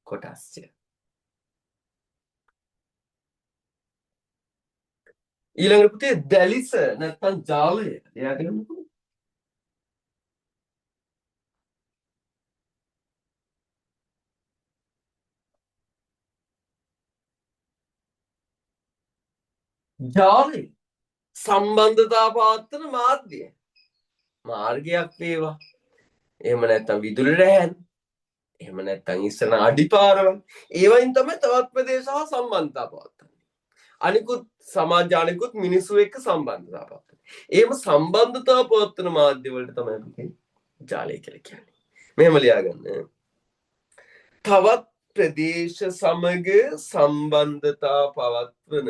කොටස්ය. ඊළඟට පුතේ දැලිස නැත්නම් ජාලය. එයාගෙන ජාලය සම්බන්ධතා පවත්වන මාධ්‍ය. මාර්ගයක් වේවා. එහෙම නැත්නම් විදුලි රැහැන්. එහෙම නැත්නම් ඉස්සන අඩිපාරවල්. ඒවයින් තමයි තවත් ප්‍රදේශ හා සම්බන්ධතා පවත්වන්නේ. අනිකුත් සමාජ අනිකුත් මිනිස්සු එක්ක සම්බන්ධතා පවත්වන්නේ. එහෙම සම්බන්ධතා පවත්වන මාධ්‍ය වලට තමයි අපි ජාලය කියලා කියන්නේ. මෙහෙම ලියාගන්න. තවත් ප්‍රදේශ සමග සම්බන්ධතා පවත්වන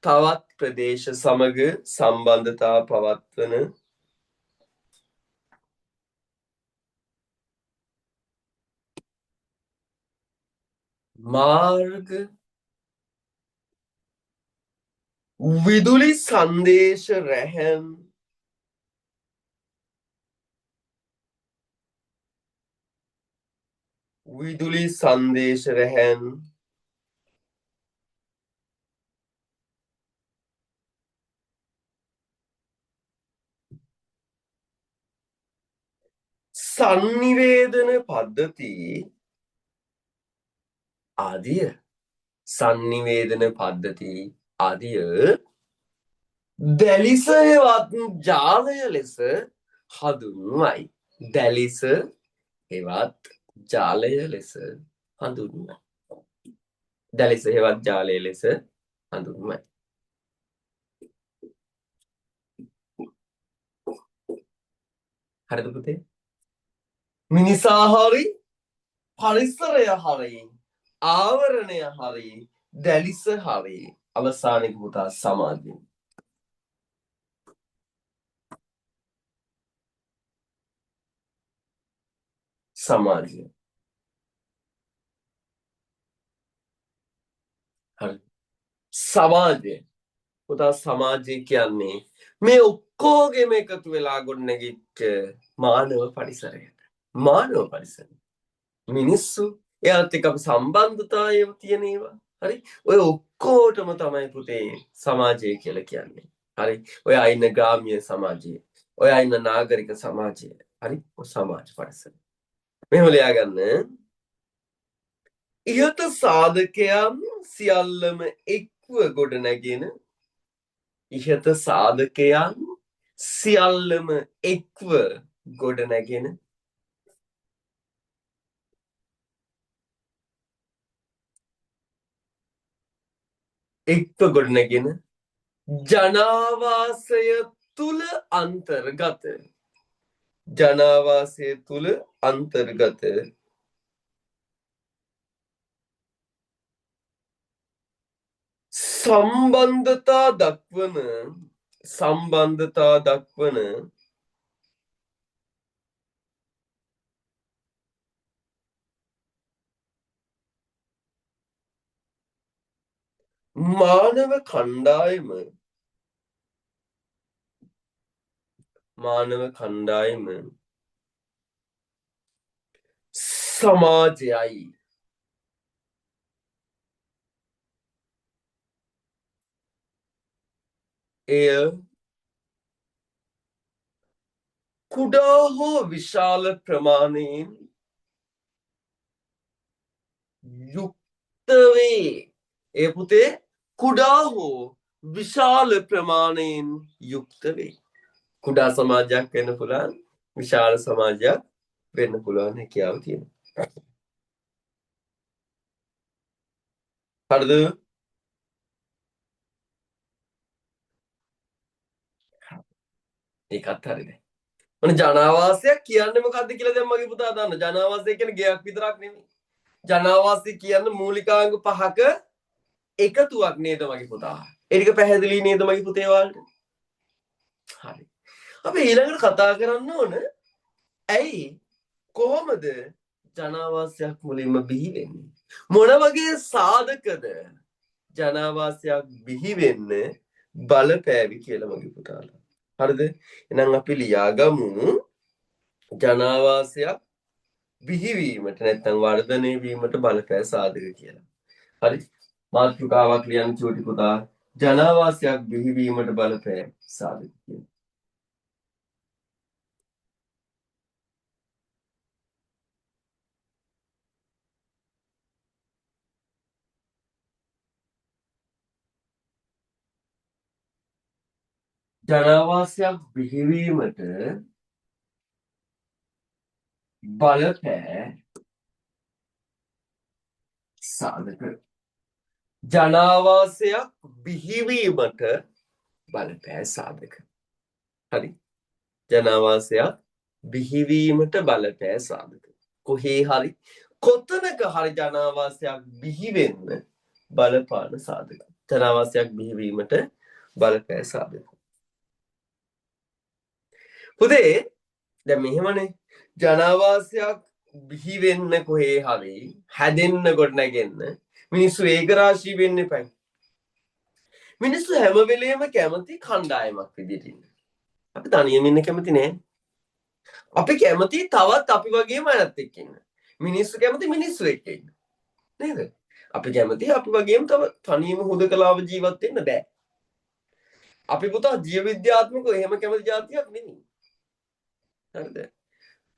තවත් ප්‍රදේශ සමග සම්බන්ධතා පවත්වන මාර්ග විදුලි සංදේශ රැහැන් විදුලි සංදේශ රැහැන් සංනිවේදන පද්ධති ආදිය සංනිවේදන පද්ධති ආදිය දැලිස හෙවත් ජාලය ලෙස හඳුන්වයි. දැලිස හෙවත් ජාලය ලෙස හඳුන්වයි. දැලිස හෙවත් ජාලය ලෙස හඳුන්වයි. හරිද පුතේ? මිනිසා හරි පරිසරය හරි ආවරණය හරි දැලිස හරි අවසානයේ පුතා සමාජය. සමාජය. හරි. සමාජය. පුතා සමාජය කියන්නේ මේ ඔක්කොගෙම එකතු වෙලා ගොඩනැගිච්ච මානව පරිසරයට. මානව පරිසරය. මිනිස්සු එයාත් එක්ක අපි සම්බන්ධතාවය තියෙන ඒවා. හරි? ඔය ඔක්කොටම තමයි පුතේ සමාජය කියලා කියන්නේ. හරි? ඔය අයින ග්‍රාම්‍ය සමාජය. ඔය අයින නාගරික සමාජය. හරි? ඔය සමාජ පරිසරය. මෙහෙම ලියාගන්න. ඉහත සාධකයන් සියල්ලම එක්ව ගොඩනැගෙන ඉහත සාධකයන් සියල්ලම එක්ව ගොඩනැගෙන එක්ව ගොඩනැගෙන ජනාවාසය තුල අන්තර්ගත ජනාවාසය තුල අන්තර්ගත සම්බන්ධතා දක්වන මානව කණ්ඩායම සමාජයයි. එය කුඩා හෝ විශාල ප්‍රමාණයෙන් යුක්ත වේ. ඒ පුතේ කුඩා හෝ විශාල ප්‍රමාණයෙන් යුක්ත වේ. කුඩා සමාජයක් වෙන්න පුළුවන්, විශාල සමාජයක් වෙන්න පුළුවන් හැකියාව තියෙනවා. හරිද? ඒකත් හරිද? මොන ජනාවාසයක් කියන්නේ මොකද්ද කියලා දැන් මගේ පුතා දන්න. ජනාවාසය කියන්නේ ගෙයක් විතරක් නෙමෙයි. ජනාවාසය කියන්නේ මූලිකාංග පහක එකතුවක් නේද මගේ පුතා? ඒ ටික පැහැදිලි නේද මගේ පුතේ වලට? හරි. අපි ඊළඟට කතා කරන්න ඕන ඇයි කොහොමද ජනාවාසයක් මුලින්ම බිහි වෙන්නේ? මොන වගේ සාධකද ජනාවාසයක් බිහි වෙන්න බලපෑවි කියලා මගේ පුතාලා. හරිද? එහෙනම් අපි ලියාගමු ජනාවාසයක් බිහිවීමට නැත්නම් වර්ධනය වීමට බලපෑ සාධක කියලා. හරි? මාතෘකාවක් ලියන්න චූටි පුතා. ජනාවාසයක් බිහිවීමට බලපෑ සාධක කියලා. ජනාවාසයක් බිහිවීමට බලපෑ සාධක. ජනාවාසයක් බිහිවීමට බලපෑ සාධක. හරි. ජනාවාසයක් බිහිවීමට බලපෑ සාධක. කොහේ හරි කොතනක හරි ජනාවාසයක් බිහි වෙන්න බලපාන සාධක. ජනාවාසයක් බිහිවීමට බලපෑ සාධක. පුතේ දැන් මෙහෙමනේ ජනාවාසයක් බිහි වෙන්න කොහේ හරි හැදෙන්න ගොඩනැගෙන්න මිනිස්සු ඒකරාශී වෙන්න එපා. මිනිස්සු හැම වෙලේම කැමති කණ්ඩායමක් විදිහට ඉන්න. අපි තනියම ඉන්න කැමති නෑ. අපි කැමති තවත් අපි වගේම අයත් එක්ක ඉන්න. මිනිස්සු කැමති මිනිස්සු එක්ක ඉන්න. නේද? අපි කැමති අපි වගේම තව තනියම හුදකලාව ජීවත් වෙන්න බෑ. අපි පුතා ජීව විද්‍යාත්මකව එහෙම කැමති જાතියක් නෙමෙයි. හරිද?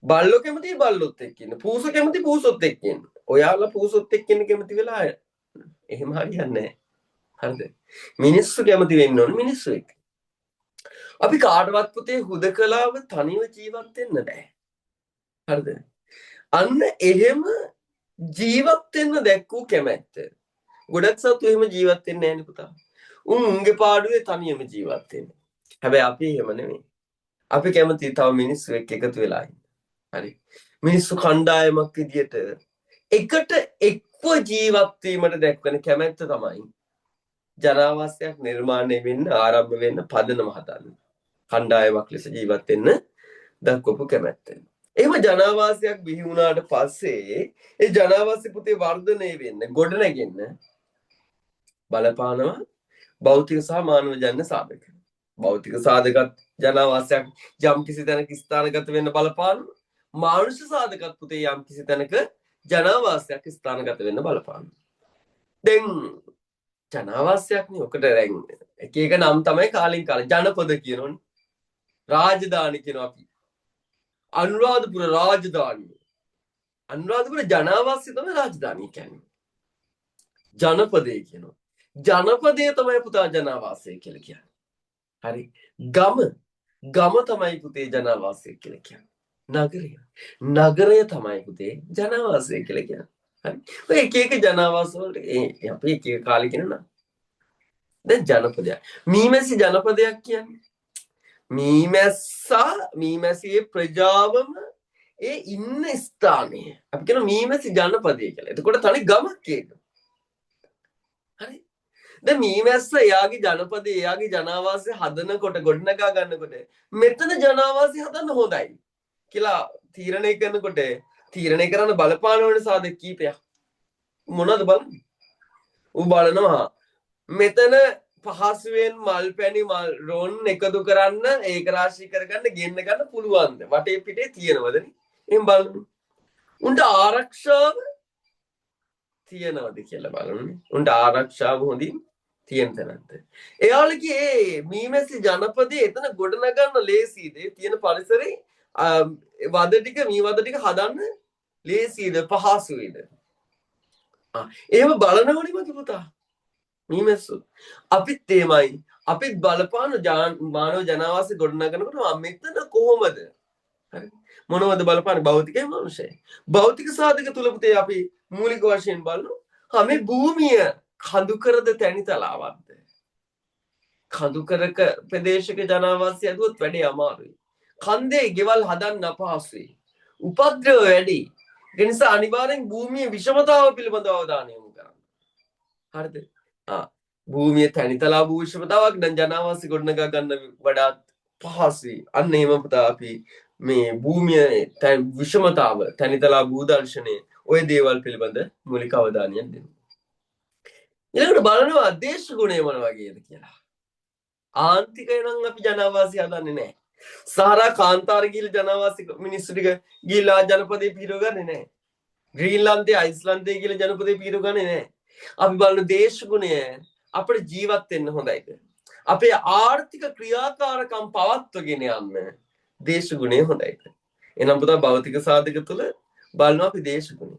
බල්ලෝ කැමති බල්ලොත් එක්ක ඉන්න. පූසෝ කැමති පූසොත් එක්ක ඉන්න. ඔයාලා පූසොත් එක්ක ඉන්න කැමති වෙලා එහෙම හරියන්නේ නැහැ. හරිද? මිනිස්සු කැමති වෙන්න ඕනේ මිනිස්සු එක්ක. අපි කාටවත් පුතේ හුදකලාව තනිව ජීවත් වෙන්න බෑ. හරිද? අන්න එහෙම ජීවත් වෙන්න දැක්කූ කැමැත්ත. ගොඩක් සතු එහෙම ජීවත් වෙන්නේ නැහැ නේ පුතා. උන්ගේ පාඩුවේ තනියම ජීවත් වෙන්න. හැබැයි අපි එහෙම නෙමෙයි. අපි කැමති තව මිනිස්සු එක්ක එකතු වෙලා ඉන්න. හරි. මිනිස්සු කණ්ඩායමක් විදියට එකට එක්ව ජීවත් වීමට දැක්වන කැමැත්ත තමයි ජනාවාසයක් නිර්මාණය වෙන්න ආරම්භ වෙන්න පදනම හදන්නේ. කණ්ඩායමක් ලෙස ජීවත් වෙන්න දක්වපු කැමැත්ත. එහෙම ජනාවාසයක් බිහි වුණාට පස්සේ ඒ ජනාවාසය පුතේ වර්ධනය වෙන්න ගොඩනැගෙන්න බලපානවා භෞතික සහ මානවජන්‍ය සාධක. භෞතික සාධකත් ජනාවාසයක් යම් කිසි තැනක ස්ථානගත වෙන්න බලපානවා. මානුෂ සාධකත් පුතේ යම් කිසි තැනක ජනාවාසයක් ස්ථානගත වෙන්න බලපානවා. දැන් ජනාවාසයක්නේ ඔකට දැන් එක එක නම් තමයි කාලින් කාලේ ජනපද කියනෝනේ. රාජධානි කියනවා අපි. අනුරාධපුර රාජධානිය. අනුරාධපුර ජනාවාසය තමයි රාජධානිය කියන්නේ. ජනපදේ කියනවා. ජනපදයේ තමයි පුතා ජනාවාසය කියලා කියන්නේ. හරි. ගම තමයි පුතේ ජනාවාසය කියලා කියන්නේ. නගරය තමයි පුතේ ජනාවාසය කියලා කියන්නේ. හරි. ඔය එක එක ජනාවාස වලට අපි එක එක කාලේ කියනවා. දැන් ජනපදයක්. මීමැසි ජනපදයක් කියන්නේ මීමැසියේ ප්‍රජාවම ඒ ඉන්න ස්ථානය අපි කියන මීමැසි ජනපදය කියලා. එතකොට තනි ගමක් ඒක. හරි. දැන් මීමැස්ස එයාගේ ජනපදේ එයාගේ ජනාවාසය හදනකොට ගොඩනගා ගන්නකොට මෙතන ජනාවාසය හදන්න හොඳයි කියලා තීරණය කරනකොට තීරණය කරන්න බලපාන ඕනේ සාධක කීපයක්. මොනවද බලන්නේ? ඌ බලනවා මෙතන පහසුවෙන් මල් පැණි මල් රොන් එකතු කරන්න ඒක රාශී කරගන්න ගෙන්න ගන්න පුළුවන්ද? වටේ පිටේ තියෙනවද නේ? එහෙන් බලන්න. උන්ට ආරක්ෂාව තියනවද කියලා බලන්න. උන්ට ආරක්ෂාව හොඳින් තියෙන තැනක්ද? එයාලගේ මීමැසි ජනපදයේ එතන ගොඩනගන්න ලේසියිද? තියෙන පරිසරේ වද ටික මේ වද ටික හදන්න ලේසියිද? පහසුයිද? එහෙම බලනවනේ මගේ පුතා. මීමැස්සු. අපිත් එහෙමයි. අපිත් බලපාන මානව ජනාවාසය ගොඩනගනකොට මෙතන කොහොමද? හරි. මොනවද බලපාන්නේ? භෞතිකයි මනුෂ්‍යයි. භෞතික සාධක තුල පුතේ අපි මූලික වශයෙන් බලනවා. මේ භූමිය කඳුකරද තැනිතලාවක්ද? කඳුකරක ප්‍රදේශක ජනාවාසය ඇදුවොත් වැඩි අමාරුයි. කන්දේ ගෙවල් හදන්න අපහසුයි. උපද්‍රව වැඩි. ඒ නිසා අනිවාර්යෙන් භූමියේ විෂමතාව පිළිබඳව අවධානය යොමු කරන්න. හරිද? භූමිය තැනිතලා භූ විෂමතාවක් නම් ජනාවාසය ගොඩනගා ගන්න වඩාත් පහසුයි. අන්න එහෙම පුතා අපි මේ භූමිය විෂමතාව තැනිතලා භූදර්ශනය ඔය දේවල් පිළිබඳ මූලික අවධානයක් දෙන්න. ඊළඟට බලනවා දේශ ගුණය මොන වගේද කියලා. ආන්තිකය නම් අපි ජනාවාසය හදන්නේ නැහැ. සහරා කාන්තාර ගිහින් ජනාවාසී මිනිස්සු ටික ගිහිලා ජනපදේ පිරව ගන්නේ නැහැ. ග්‍රීන්ලන්තේ අයිස්ලන්තේ කියලා ජනපදේ පිරව ගන්නේ නැහැ. අපි බලන දේශ ගුණය අපේ ජීවත් වෙන්න හොඳයිද? අපේ ආර්ථික ක්‍රියාකාරකම් පවත්වගෙන යන්න දේශ ගුණය හොඳයිද? එනම් පුතා භෞතික සාධක තුල බලනවා අපි දේශ ගුණය.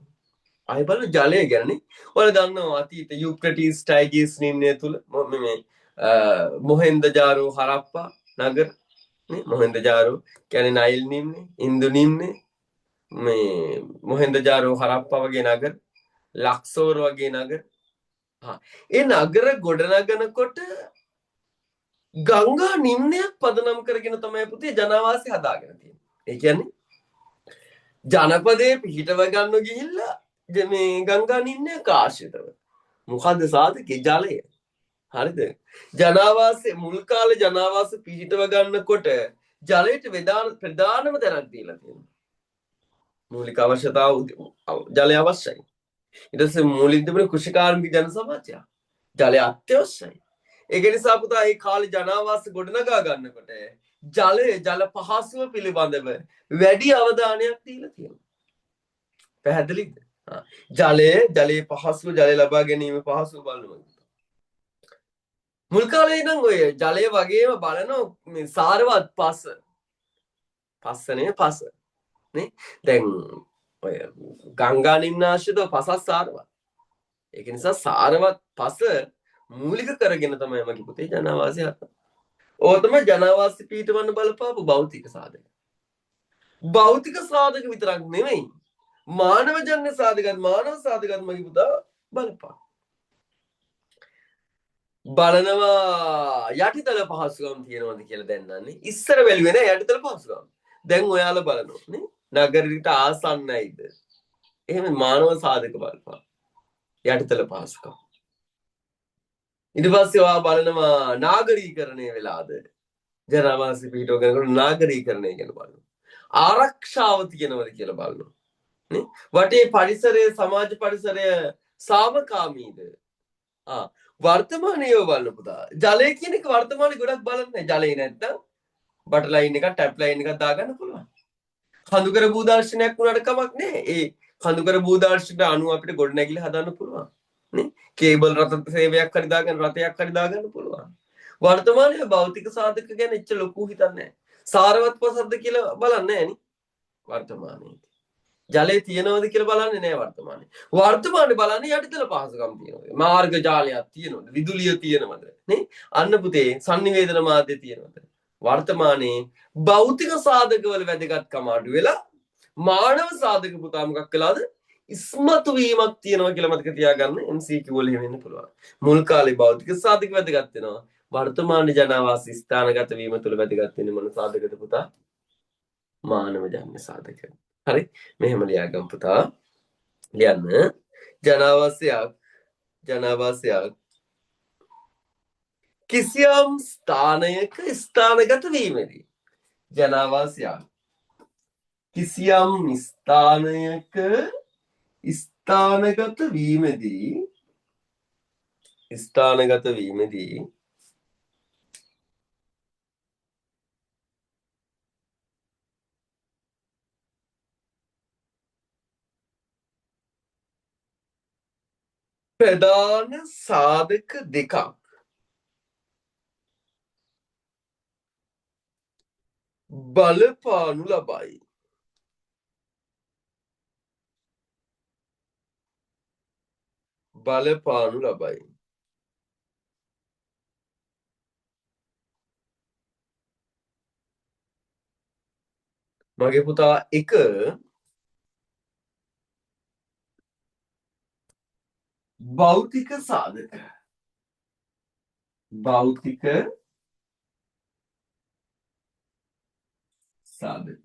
ආයි බලන ජලය ගැනනේ. ඔයාලා දන්නවා අතීත යුක්‍රටිස් ටයිග්‍රිස් නිම්නය තුල මේ මොහෙන්දජාරෝ හරප්පා නගර නේ මොහෙන්දජාරෝ කියන්නේ නයිල් නිම්නේ ඉන්දු නිම්නේ මේ මොහෙන්දජාරෝ හරප්පා වගේ නගර ලක්සෝර් වගේ නගර ඒ නගර ගොඩනගනකොට ගංගා නිම්නයක් පදනම් කරගෙන තමයි පුතේ ජනාවාසය හදාගෙන තියෙන්නේ. ඒ කියන්නේ ජනපදයේ පිහිටව ගන්න ගිහිල්ලා මේ ගංගා නිම්නයක් ආශ්‍රිතව. මොකද්ද සාධකේ? ජලය. හරිද? ජනාවාසයේ මුල් කාලේ ජනාවාස පිහිටව ගන්නකොට ජලයට ප්‍රධානම තැනක් දීලා තියෙනවා. මූලික අවශ්‍යතාව ජලය අවශ්‍යයි. ඊට පස්සේ මූලික තිබුණේ කෘෂිකාර්මික ජන සමාජය. ජලය අත්‍යවශ්‍යයි. ඒක නිසා පුතා මේ කාලේ ජනාවාස ගොඩනගා ගන්නකොට ජල පහසුව පිළිබඳව වැඩි අවධානයක් දීලා තියෙනවා. පැහැදිලිද? ජලයේ පහසුව ජලය ලබා ගැනීම පහසුව බලනවා. මුල් කාලේ නම් ඔය ජලය වගේම බලනවා මේ සාරවත් පස්සනේ පස නේ දැන් ඔය ගංගා නිම්නාශ්‍රිතව පසස් සාරවත්. ඒක නිසා සාරවත් පස මූලික කරගෙන තමයි මගේ පුතේ ජනාවාසය හදන්නේ. ඕක තමයි ජනාවාසය පිටවන්න බලපාපු භෞතික සාධක. භෞතික සාධක විතරක් නෙමෙයි මානවජන්‍ය සාධකත් මානව සාධකත් මගේ පුතා බලපාන. බලනවා යටිතල පහසුකම් තියෙනවද කියලා දැන්නන්නේ. ඉස්සර බැලුවේ නෑ යටිතල පහසුකම්. දැන් ඔයාලා බලනවා නේ. නගරෙට ආසන්නයිද? එහෙම මානව සාධක බලපාන. යටිතල පහසුකම්. ඊට පස්සේ ඔයා බලනවා නාගරීකරණය වෙලාද? ජනාවාසි පිටව ගන්නකොට නාගරීකරණය ගැන බලනවා. ආරක්ෂාව තියෙනවද කියලා බලනවා. නේ? වටේ පරිසරය සමාජ පරිසරය සාමකාමීද? වර්තමානයේ බලන්න පුතා. ජලය කියන එක වර්තමානයේ ගොඩක් බලන්නේ ජලය නැත්තම් බටර් ලයින් එකක් ටැප් ලයින් එකක් දාගන්න පුළුවන්. කඳුකර භූදර්ශනයක් වුණාට කමක් නැහැ. ඒ කඳුකර භූදර්ශනයට අනුව අපිට ගොඩනැගිලි හදන්න පුළුවන්. නේ? කේබල් රථ සේවයක් හරි දාගන්න රථයක් හරි දාගන්න පුළුවන්. වර්තමානයේ භෞතික සාධක ගැන එච්ච ලොකු හිතන්නේ නැහැ. සාරවත් පසද්ද කියලා බලන්නේ නැහැ නේ. වර්තමානයේ ජලය තියෙනවද කියලා බලන්නේ නැහැ වර්තමානයේ. වර්තමානයේ බලන්නේ යටිතල පහසුකම් තියෙනවද? මාර්ග ජාලයක් තියෙනවද? විදුලිය තියෙනවද? නේ? අන්න පුතේ sannivedana මාධ්‍ය තියෙනවද? වර්තමානයේ භෞතික සාධකවල වැදගත්කම අඩු වෙලා මානව සාධක පුතා මොකක් කළාද? ඉස්මතු වීමක් තියෙනවා කියලා මතක තියාගන්න. MCQ වල එහෙම වෙන්න පුළුවන්. මුල් කාලේ භෞතික සාධක වැදගත් වෙනවා. වර්තමාන ජනාවාස ස්ථානගත වීම තුළ වැදගත් වෙන්නේ මොන සාධකද පුතා? මානව ජන්‍ය සාධක. හරි මෙහෙම ලියාගමු පුතා. ලියන්න ජනාවාසයක් කිසියම් ස්ථානයක ස්ථානගත වීමේදී ජනාවාසයක් කිසියම් ස්ථානයක ස්ථානගත වීමේදී ප්‍රධාන සාධක දෙකක් බලපානු ලබයි. බලපානු ලබයි. මගේ පුතා එක භෞතික සාධක. භෞතික සාධක.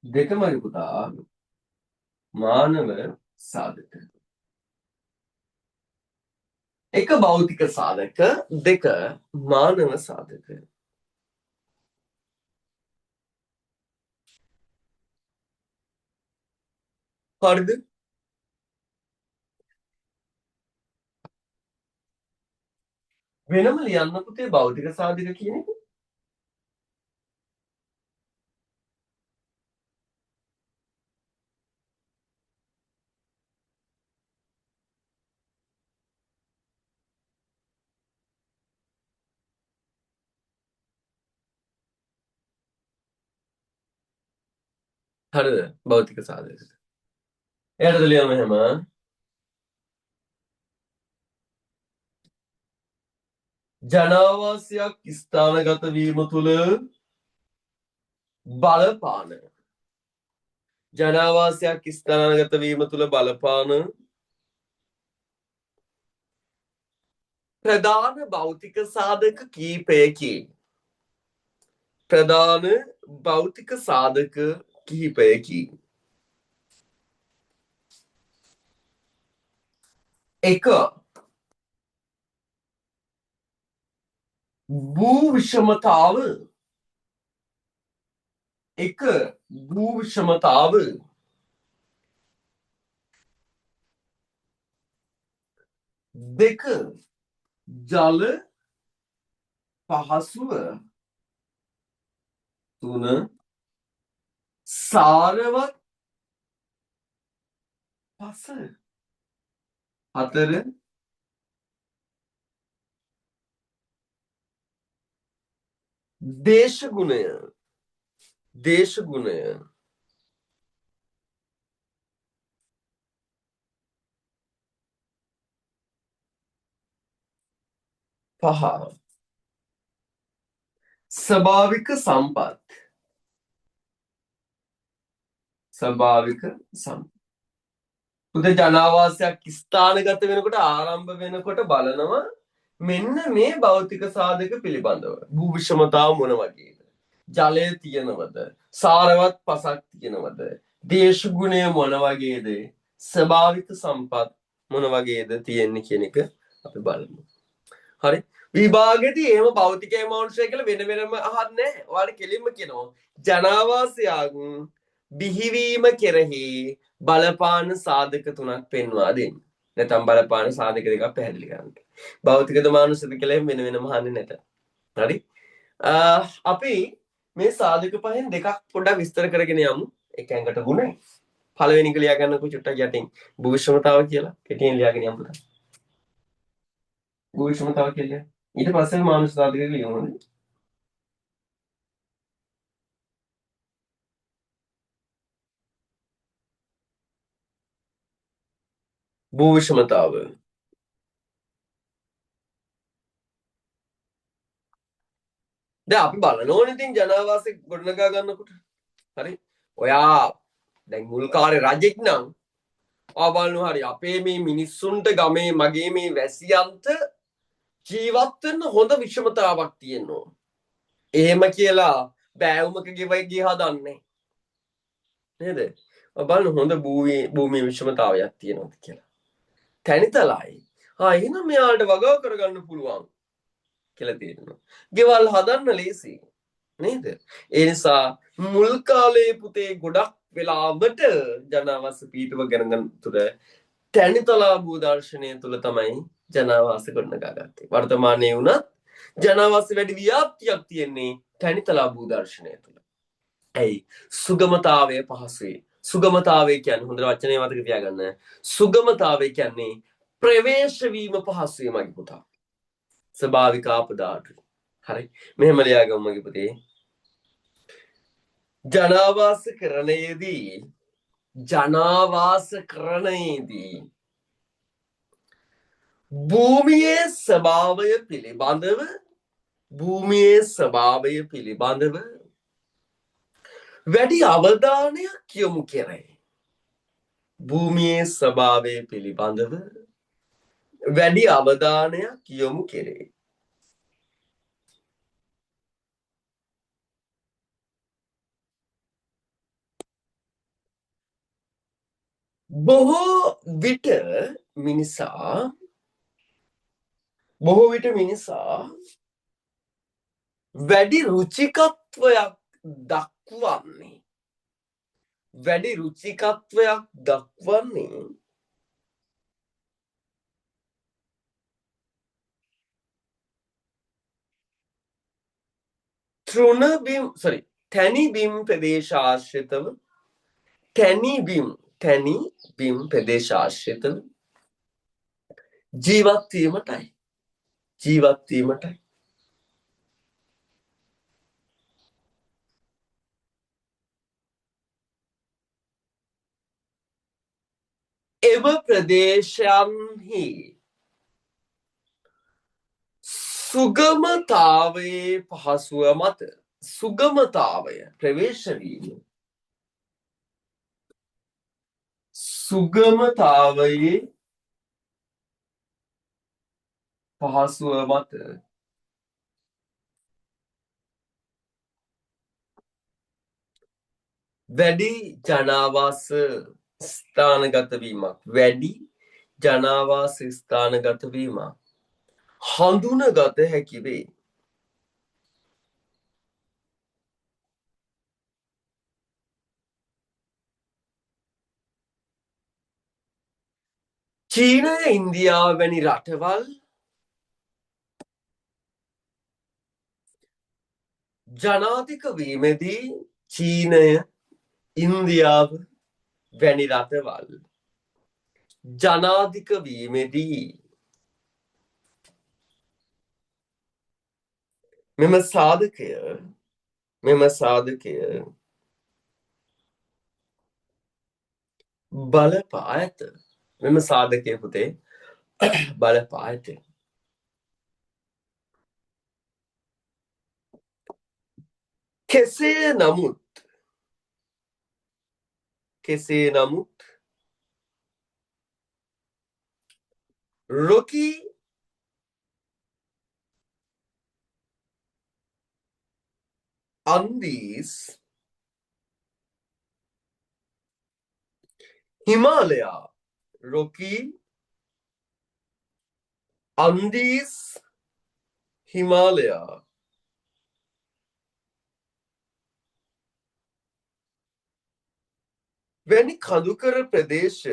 දෙක මගේ පුතා මානව සාධක. එක භෞතික සාධක දෙක මානව සාධක. හරිද? වෙනම ලියන්න පුතේ භෞතික සාධක කියන එක. හරිද? භෞතික සාධක. එයාටද ලියන්න එහෙම. ජනාවාසයක් ස්ථානගත වීම තුළ බලපාන. ජනාවාසයක් ස්ථානගත වීම තුළ බලපාන ප්‍රධාන භෞතික සාධක කීපයකි. ප්‍රධාන භෞතික සාධක කිහිපයකි. එක භූ විෂමතාව. එක භූ විෂමතාව. දෙක ජල පහසුව. තුන සාරවත් පස. හතර දේශගුණය. දේශගුණය. පහ ස්වභාවික සම්පත්. ස්වභාවික සම්පත්. පුතේ ජනාවාසයක් ස්ථානගත වෙනකොට ආරම්භ වෙනකොට බලනවා මෙන්න මේ භෞතික සාධක පිළිබඳව. භූ විෂමතාව මොන වගේද? ජලය තියෙනවද? සාරවත් පසක් තියෙනවද? දේශගුණය මොන වගේද? ස්වභාවික සම්පත් මොන වගේද තියෙන්නේ කියන එක අපි බලමු. හරි? විභාගෙදී එහෙම භෞතිකය මානුෂය කියලා වෙන වෙනම අහන්නේ නැහැ. ඔයාලට කෙලින්ම කියනවා ජනාවාසයක් බිහිවීම කෙරෙහි බලපාන සාධක තුනක් පෙන්වා දෙන්න. නැත්නම් බලපාන සාධක දෙකක් පැහැදිලි කරන්න. භෞතිකද මානුෂිකද කියලා වෙන වෙනම අහන්නේ නැත. හරි? අපි මේ සාධක පහෙන් දෙකක් පොඩ්ඩක් විස්තර කරගෙන යමු. එක ඇඟට ගුණයි. පළවෙනි එක ලියා ගන්නකො චුට්ටක් යටින් භූෂමතාව කියලා කෙටියෙන් ලියාගෙන යමු පුතා. භූෂමතාව කියලා. ඊට පස්සේ මානුෂ සාධක ලියමු. භූෂමතාව. දැන් අපි බලනෝනේ ඉතින් ජනාවාසෙ ගොඩනගා ගන්නකොට. හරි? ඔයා දැන් මුල් කාලේ රජෙක් නම් ආවල්නු හරි අපේ මේ මිනිස්සුන්ට ගමේ මගේ මේ වැසියන්ට ජීවත් වෙන්න හොඳ විෂමතාවක් තියෙනවා. එහෙම කියලා බෑවුමක ගෙවයි හදන්නේ. නේද? බලන්න හොඳ භූමි විෂමතාවයක් තියෙනවද කියලා. තැනිතලයි. එහෙනම් මෙයාලට වගාව කරගන්න පුළුවන් කියලා තියෙනවා. ගෙවල් හදන්න ලේසි. නේද? ඒ නිසා මුල් කාලේ පුතේ ගොඩක් වෙලාවට ජනාවාස පීඨව ගණන් තුර තැනිතලා භූදර්ශනය තුල තමයි ජනාවාස ගොඩනගා ගත්තේ. වර්තමානයේ වුණත් ජනාවාස වැඩි ව්‍යාප්තියක් තියෙන්නේ තැනිතලා භූදර්ශනය තුල. ඇයි? සුගමතාවය පහසුයි. සුගමතාවය කියන්නේ හොඳට වචනේ මතක තියාගන්න. සුගමතාවය කියන්නේ ප්‍රවේශ වීම පහසුයි මගේ පුතා. ස්වභාවික ආපදාට. හරි. මෙහෙම ලියාගමු මගේ පුතේ. ජනාවාසකරණයේදී භූමියේ ස්වභාවය පිළිබඳව වැඩි අවධානයක් යොමු කෙරේ. භූමියේ ස්වභාවය පිළිබඳව වැඩි අවධානයක් යොමු කෙරේ. බොහෝ විට මිනිසා වැඩි රුචිකත්වයක් දක්වන්නේ තැනි බිම් ප්‍රදේශාශ්‍රිතව ජීවත් වීමටයි. එම ප්‍රදේශයන්හි සුගමතාවයේ පහසුව මත ප්‍රවේශ වීම සුගමතාවයේ පහසුව මත වැඩි ජනාවාස ස්ථානගත වීමක් හඳුනගත හැකි වේ. චීනය ඉන්දියාව වැනි රටවල් ජනාධික වීමේදී චීනය ඉන්දියාව වැනි රටවල් ජනාධික වීමේදී මෙම සාධකය බලපා ඇත. මෙම සාධකය පුතේ බලපා ඇත. කෙසේ නමුත් රොකී අන්දීස් හිමාලයා වැනි කඳුකර ප්‍රදේශ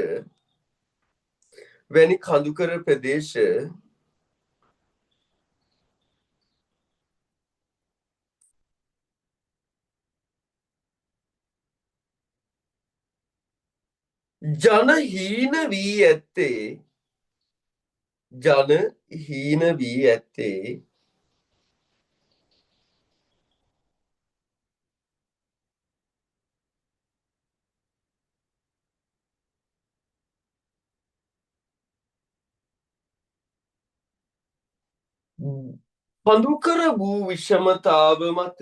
ජනහීන වී ඇත්තේ කඳුකර වූ විෂමතාව මත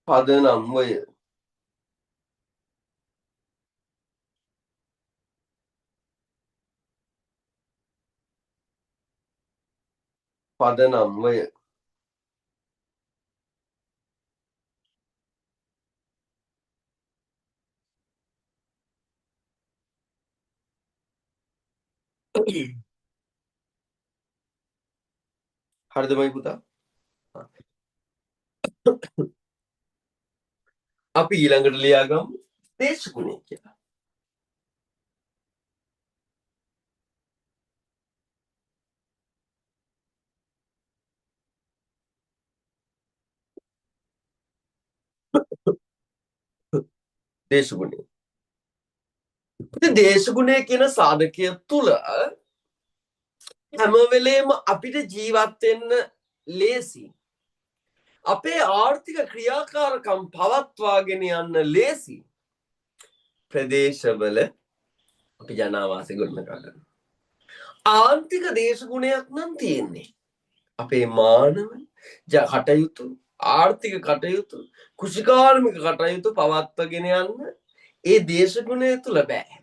පදනම්වය. හරිද මයි පුතා? අපි ඊළඟට ලියාගමු දේශගුණය කියලා. දේශගුණය. ඉතින් දේශගුණය කියන සාධකය තුල හැම වෙලේම අපිට ජීවත් වෙන්න ලේසි. අපේ ආර්ථික ක්‍රියාකාරකම් පවත්වාගෙන යන්න ලේසි. ප්‍රදේශවල අපි ජනාවාසය ගොඩනගා ගන්න. ආන්තික දේශගුණයක් නම් තියෙන්නේ. අපේ මානව කටයුතු ආර්ථික කටයුතු කෘෂිකාර්මික කටයුතු පවත්වාගෙන යන්න ඒ දේශගුණය තුල බෑ.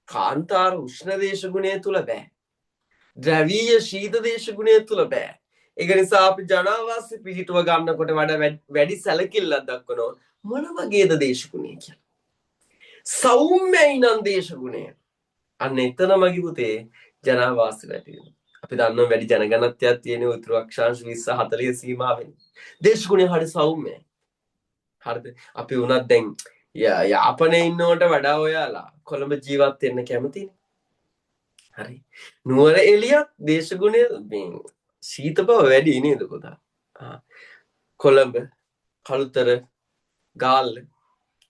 කාන්තාර උෂ්ණ දේශගුණය තුල බෑ. ද්‍රවීය ශීත දේශගුණය තුල බෑ. ඒක නිසා අපි ජනාවාසය පිහිටුව ගන්නකොට වැඩි සැලකිල්ලක් දක්වනවා. මොන වගේද දේශගුණය කියලා? සෞම්‍යයි නම් දේශගුණය. අන්න එතන මගේ පුතේ ජනාවාසය වැඩි වෙනවා. අපි දන්නවා වැඩි ජනගණනයක් තියෙන උතුරු අක්ෂාංශ 20 40 සීමාවෙන්. දේශගුණය හරි සෞම්‍යයි. හරිද? අපි උනත් දැන් යාපනයේ ඉන්නවට වඩා ඔයාලා කොළඹ ජීවත් වෙන්න කැමතිනේ. හරි. නුවර එළියක් දේශගුණය මේ සීත බව වැඩි නේද පුතා? කොළඹ, කළුතර, ගාල්ල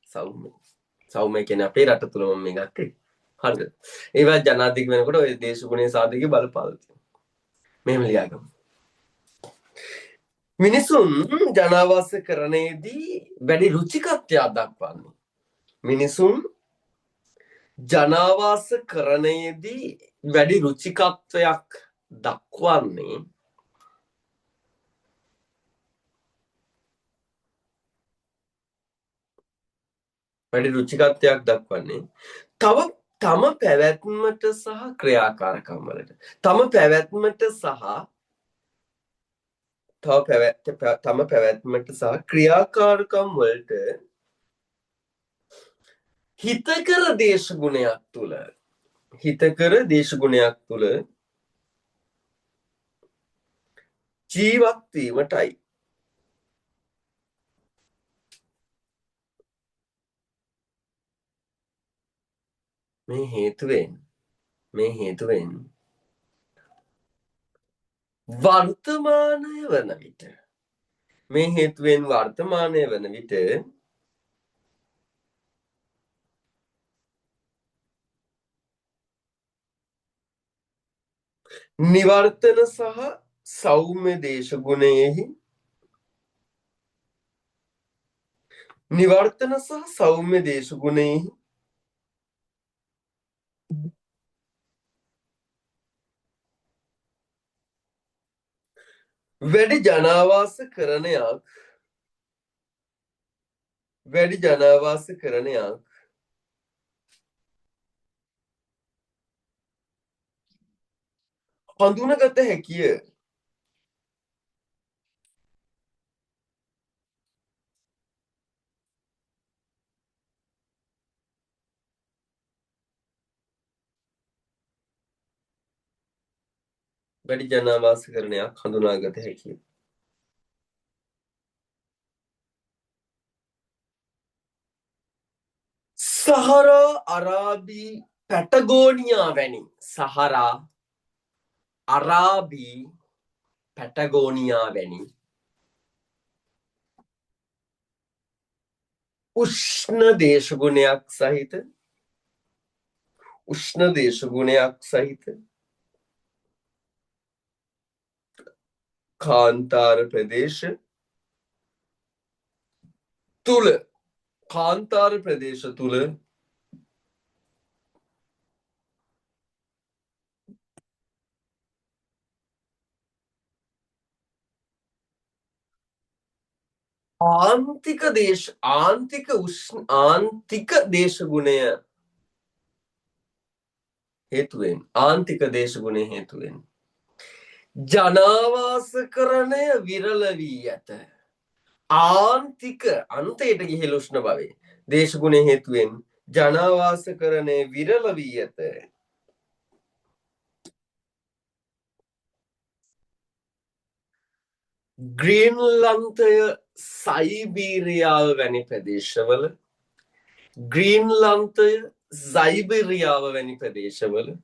සෞම්‍ය. සෞම්‍ය කියන්නේ අපේ රට තුල මම මේ ගත්තේ. හරිද? ඒවා ජනාධිපති වෙනකොට ඔය දේශගුණයේ සාධකයේ බලපාන තියෙනවා. මෙහෙම ලියාගමු. මිනිසුන් ජනාවාස කරණයේදී වැඩි රුචිකත්වයක් දක්වන්නේ. මිනිසුන් ජනාවාස කරණයේදී වැඩි රුචිකත්වයක් දක්වන්නේ තම පැවැත්මට සහ ක්‍රියාකාරකම් වලට. තම පැවැත්මට සහ ක්‍රියාකාරකම් වලට හිතකර දේශගුණයක් තුල ජීවත් වීමටයි. මේ හේතුවෙන් වර්තමානය වන විට නිවර්තන සහ සෞම්‍ය දේශගුණයෙහි වැඩි ජනාවාස කරණයක් හඳුනගත හැකිය. වැඩි ජනාවාස කරණයක් හඳුනාගත හැකිය. සහරා අරාබි පැටගෝනියා වැනි උෂ්ණ දේශගුණයක් සහිත කාන්තාර ප්‍රදේශ තුල ආන්තික දේශගුණය හේතුවෙන් ජනාවාසකරණය විරල වී ඇත. අන්තයට ගිහිල් උෂ්ණ භවයේ දේශගුණය හේතුවෙන් ජනාවාසකරණය විරල වී ඇත. ග්‍රීන්ලන්තය සයිබීරියාව වැනි ප්‍රදේශවල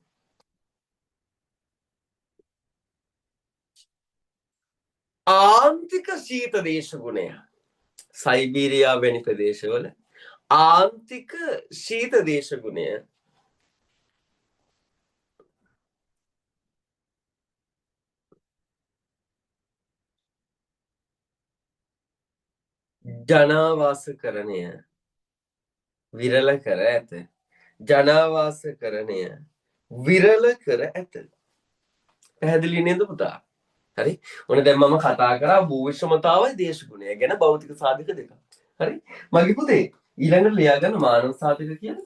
ආන්තික ශීත දේශගුණය සයිබීරියාව වැනි ප්‍රදේශවල ආන්තික ශීත දේශගුණය ජනාවාසකරණය විරල කර ඇත. ජනාවාසකරණය විරල කර ඇත. පැහැදිලි නේද පුතා? හරි. ඔන්න දැන් මම කතා කරා භූවිෂමතාවයි දේශගුණය ගැන භෞතික සාධක දෙකක්. හරි. මගේ පුතේ ඊළඟට ලියා ගන්න මානව සාධක කියලා.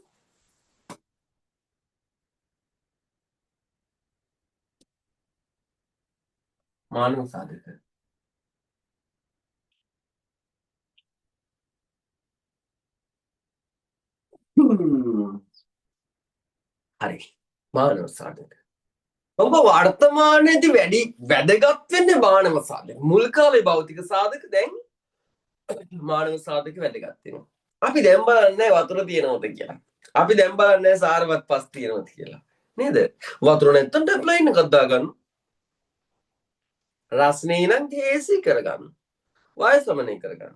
මානව සාධක. හරි. මානව සාධක. ඔබ වර්තමානයේදී වැඩි වැදගත් වෙන්නේ මානව සාධක. මුල් කාලේ භෞතික සාධක දැන් මානව සාධක වැදගත් වෙනවා. අපි දැන් බලන්නේ වතුර තියෙනවද කියලා. අපි දැන් බලන්නේ සාරවත් පස් තියෙනවද කියලා. නේද? වතුර නැත්තම් ටැප් ලයින් එකක් දාගන්න. රස්නේ නම් හේසි කරගන්න. වායු සමනය කරගන්න.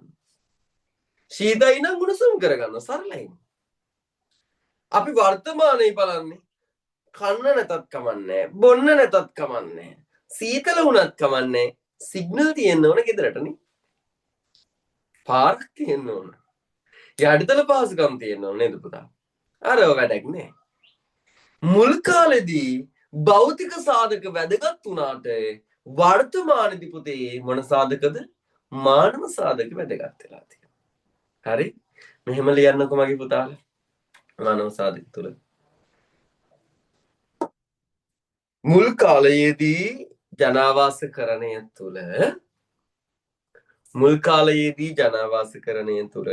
ශීතයි නම් උණුසුම් කරගන්න. සරලයි. අපි වර්තමානයේ බලන්නේ කන්න නැතත් කමන්නේ බොන්න නැතත් කමන්නේ සීතල වුණත් කමන්නේ සිග්නල් තියෙන්න ඕන ගෙදරටනේ පාර්ක් තියෙන්න ඕන යටිතල පහසුකම් තියෙන්න ඕන නේද පුතා අරව වැඩක් නෑ මුල් කාලෙදී භෞතික සාධක වැදගත් වුණාට වර්තමානයේදී පුතේ මොන සාධකද මානව සාධක වැදගත් වෙලා තියෙනවා හරි මෙහෙම ලියන්නකෝ මගේ පුතාලා මානව සාධක තුල මුල් කාලයේදී ජනාවාසකරණය තුළ මුල් කාලයේදී ජනාවාසකරණය තුළ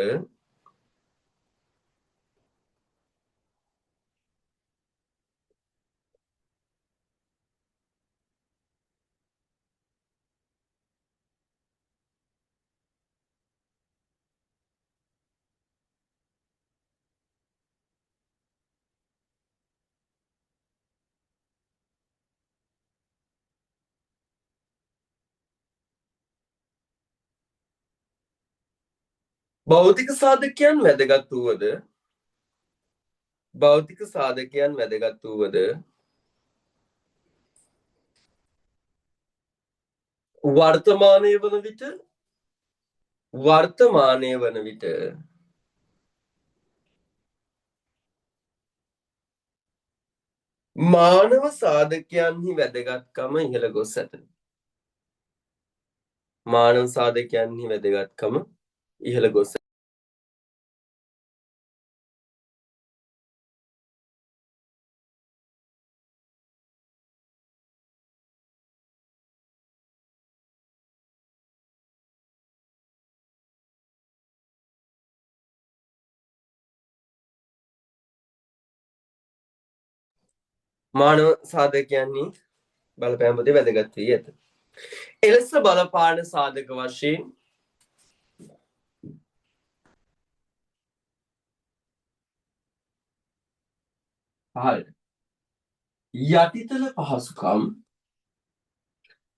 භෞතික සාධකයන් වැදගත් වුවද භෞතික සාධකයන් වැදගත් වුවද වර්තමානය වන විට මානව සාධකයන්හි වැදගත්කම ඉහළ ගොස් ඇත. මානව සාධකයන්හි වැදගත්කම ඉහළ ගොස් මානව සාධකයන්හි බලපෑම් පොතේ වැදගත් වී ඇත. එලෙස බලපාන සාධක වශයෙන් පහළට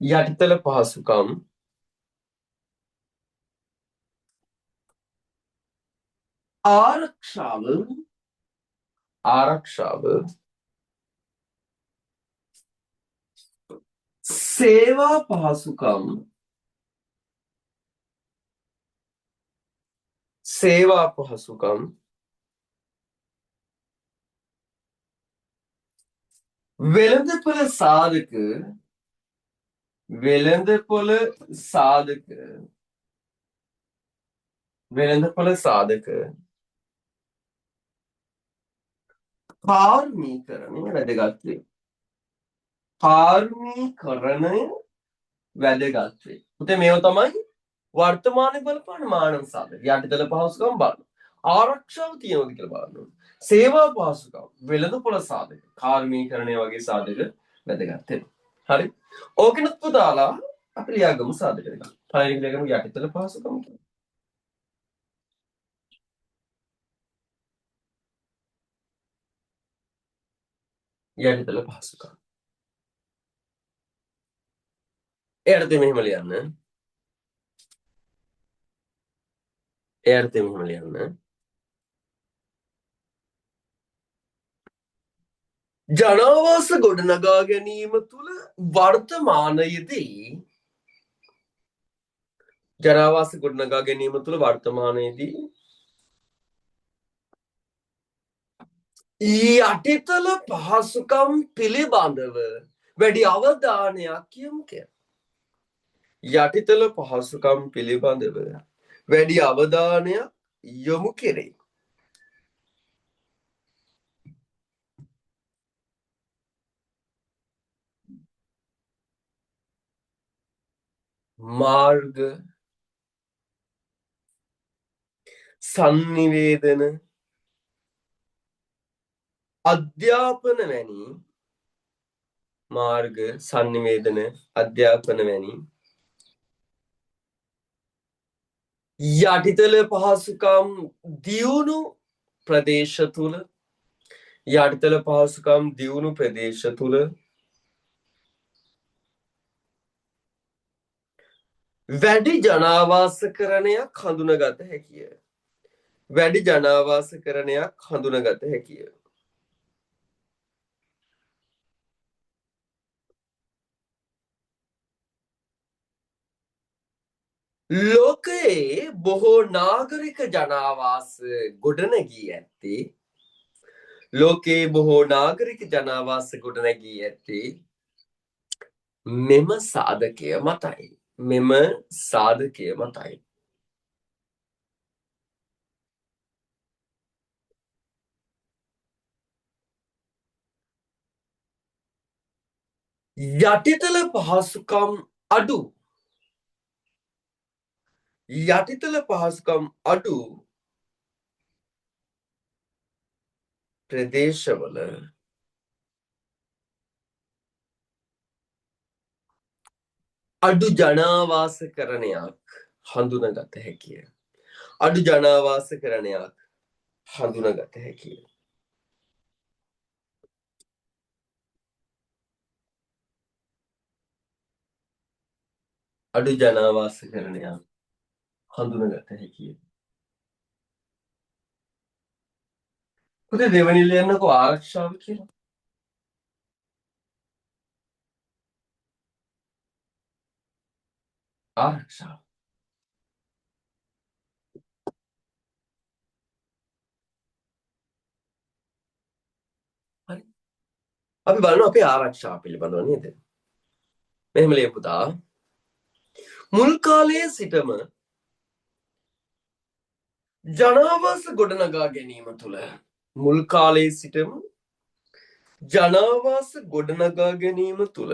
යටිතල පහසුකම් ආරක්ෂාව සේවා පහසුකම් වෙළඳපොළ සාධක කාර්මීකරණය වැදගත් වේ. කාර්මීකරණය වැදගත් වේ. පුතේ මේව තමයි වර්තමානයේ බලපාන මානව සාධක. යටිතල පහසුකම් බලන්න. ආරක්ෂාව තියෙනවද කියලා බලන්න ඕනේ. සේවා පහසුකම්, වෙළඳපොළ සාධක, කාර්මීකරණය වගේ සාධක වැදගත් වෙනවා. හරි. ඕකිනුත් පුතාලා අපි ලියාගමු සාධක දෙකක්. පළවෙනි ලියාගමු යටිතල පහසුකම් කියලා. යටිතල පහසුකම්. එයාට මෙහෙම ලියන්න. එයාට මෙහෙම ලියන්න. ජනාවාස ගොඩනගා ගැනීම තුළ වර්තමානයේදී ජනාවාස ගොඩනගා ගැනීම තුළ වර්තමානයේදී යටිතල පහසුකම් පිළිබඳව වැඩි අවධානයක් යොමු කර. යටිතල පහසුකම් පිළිබඳව වැඩි අවධානයක් යොමු කෙරේ. මාර්ග සංනිවේදන අධ්‍යාපන වැනි මාර්ග සංනිවේදන අධ්‍යාපන වැනි යටිතල පහසුකම් දියුණු ප්‍රදේශ තුළ යටිතල පහසුකම් දියුණු ප්‍රදේශ තුළ වැඩි ජනාවාසකරණයක් හඳුනගත හැකිය. වැඩි ජනාවාසකරණයක් හඳුනගත හැකිය. ලෝකයේ බොහෝ නාගරික ජනාවාස ගොඩනැගී ඇත්තේ ලෝකයේ බොහෝ නාගරික ජනාවාස ගොඩනැගී ඇත්තේ මෙම සාධකය මතයි. මෙම සාධකය මතයි. යටිතල පහසුකම් අඩු යටිතල පහසුකම් අඩු ප්‍රදේශවල අඩු ජනාවාසකරණයක් හඳුනගත හැකිය. අඩු ජනාවාසකරණයක් හඳුනගත හැකිය. අඩු ජනාවාසකරණයක් හඳුනගත හැකිය. පුතේ දෙවෙනි ලියන්නකෝ ආරක්ෂාව කියලා. ආරක්ෂාව. හරි. අපි බලමු අපේ ආරක්ෂාව පිළිබඳව නේද? මෙහෙම ලියමු පුතා. මුල් කාලයේ සිටම ජනාවාස ගොඩනගා ගැනීම තුළ මුල් කාලයේ සිටම ජනාවාස ගොඩනගා ගැනීම තුළ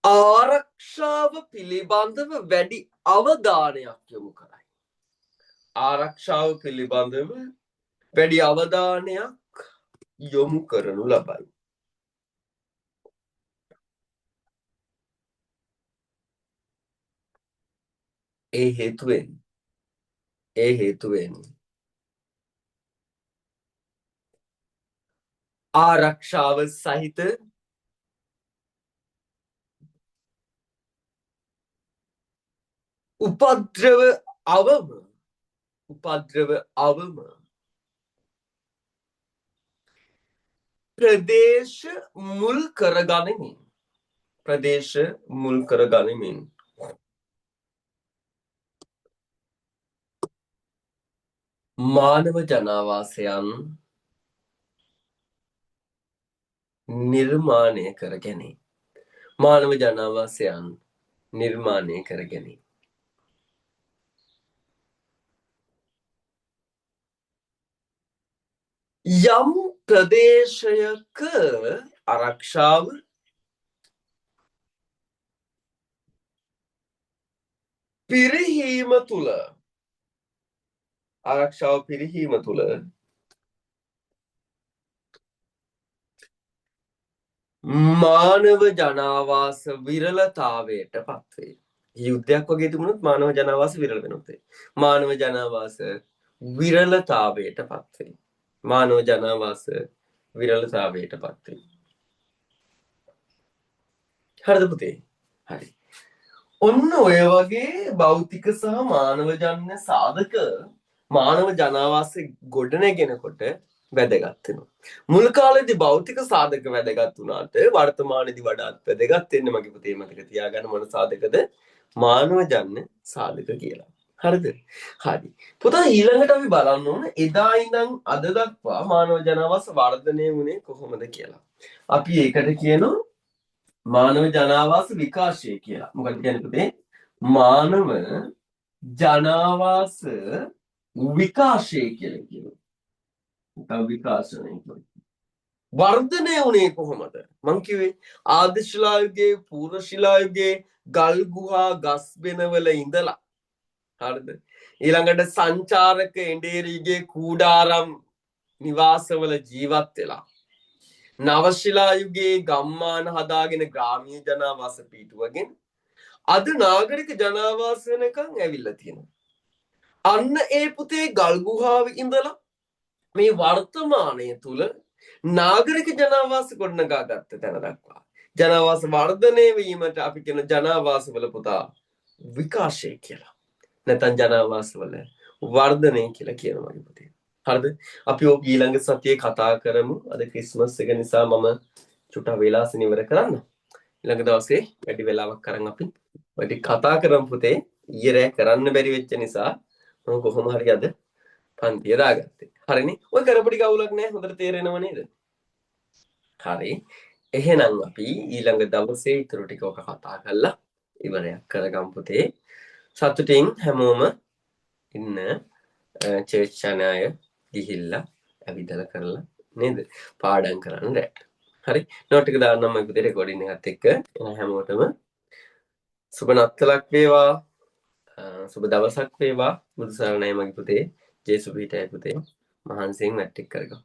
ආරක්ෂාව පිළිබඳව වැඩි අවධානයක් යොමු කරයි. ආරක්ෂාව පිළිබඳව වැඩි අවධානයක් යොමු කරනු ලබයි. ඒ හේතුවෙන් ආරක්ෂාව සහිත උපද්‍රව අවම ප්‍රදේශ මුල් කරගනිමින් මානව ජනාවාසයන් නිර්මාණය කර ගැනේ. මානව ජනාවාසයන් නිර්මාණය කර ගැනේ. යම් ප්‍රදේශයක ආරක්ෂාව පිරිහීම තුළ මානව ජනාවාස විරලතාවයට පත්වේ. යුද්ධයක් වගේ තිබුණොත් මානව ජනාවාස විරල වෙනවා. මානව ජනාවාස විරලතාවයට පත්වේ. මානව ජනාවාස විරලතාවයට පත්වේ. හරිද පුතේ? හරි. ඔන්න ඔය වගේ භෞතික සහ මානව ජන්‍ය සාධක මානව ජනාවාස ගොඩනැගෙනකොට වැදගත් වෙනවා. මුල් කාලේදී භෞතික සාධක වැදගත් වුණාට වර්තමානයේදී වඩාත් වැදගත් වෙන්නේ මගේ පුතේ මතක තියාගන්න මොන සාධකද? මානවජන්‍ය සාධක කියලා. හරිද? හරි. පුතා ඊළඟට අපි බලන්න ඕන එදා ඉඳන් අද දක්වා මානව ජනාවාස වර්ධනය වුණේ කොහොමද කියලා. අපි ඒකට කියනවා මානව ජනාවාස විකාශය කියලා. මොකක්ද කියන්නේ පුතේ? මානව ජනාවාස විකාශය කියලා කියනවා. විකාශනය කියනවා. වර්ධනය වුණේ කොහොමද? මං කිව්වේ ආදි ශිලා යුගයේ පූර්ව ශිලා යුගයේ ගල් ගුහා ගස් බෙනවල ඉඳලා හරිද? ඊළඟට සංචාරක එඬේරිගේ කූඩාරම් නිවාසවල ජීවත් වෙලා නව ශිලා යුගයේ ගම්මාන හදාගෙන ග්‍රාමීය ජනාවාස පිටුවගෙන අද නාගරික ජනාවාස වෙනකන් ඇවිල්ලා තියෙනවා. අන්න ඒ පුතේ ගල් ගුහාවේ ඉඳලා මේ වර්තමානය තුල නාගරික ජනාවාස ගොඩනගා ගත්ත තැන දක්වා ජනාවාස වර්ධනය වීමට අපි කියන ජනාවාසවල පුතා විකාශය කියලා. නැත්නම් ජනාවාසවල වර්ධනය කියලා කියනවා මගේ පුතේ. හරිද? අපි ඔය ඊළඟ සතියේ කතා කරමු. අද ක්‍රිස්මස් එක නිසා මම චුට්ටක් වෙලාසින් ඉවර කරන්න. ඊළඟ දවසේ වැඩි වෙලාවක් අරන් අපි වැඩි කතා කරමු පුතේ. ඊයේ රෑ කරන්න බැරි වෙච්ච නිසා මම කොහොම හරි අද පන්තිය දාගත්තේ. හරිනේ? ඔය කරපු ටික අවුලක් නැහැ. හොඳට තේරෙනව නේද? හරි. එහෙනම් අපි ඊළඟ දවසේ ඊටු ටික ඔක කතා කරලා ඉවරයක් කරගමු පුතේ. සතුටින් හැමෝම ඉන්න චර්ච් යනාය ගිහිල්ලා ඇවිදලා කරලා නේද? පාඩම් කරන්න රැට. හරි. නෝට් එක දාන්නම් මම පුතේ රෙකෝඩින් එකත් එක්ක. හැමෝටම සුබ නත්තලක් වේවා. සුබ දවසක් වේවා. බුදු සරණයි මගේ පුතේ. ජේසු පිටයි පුතේ. මහන්සියෙන් මැට්‍රික් කරගමු.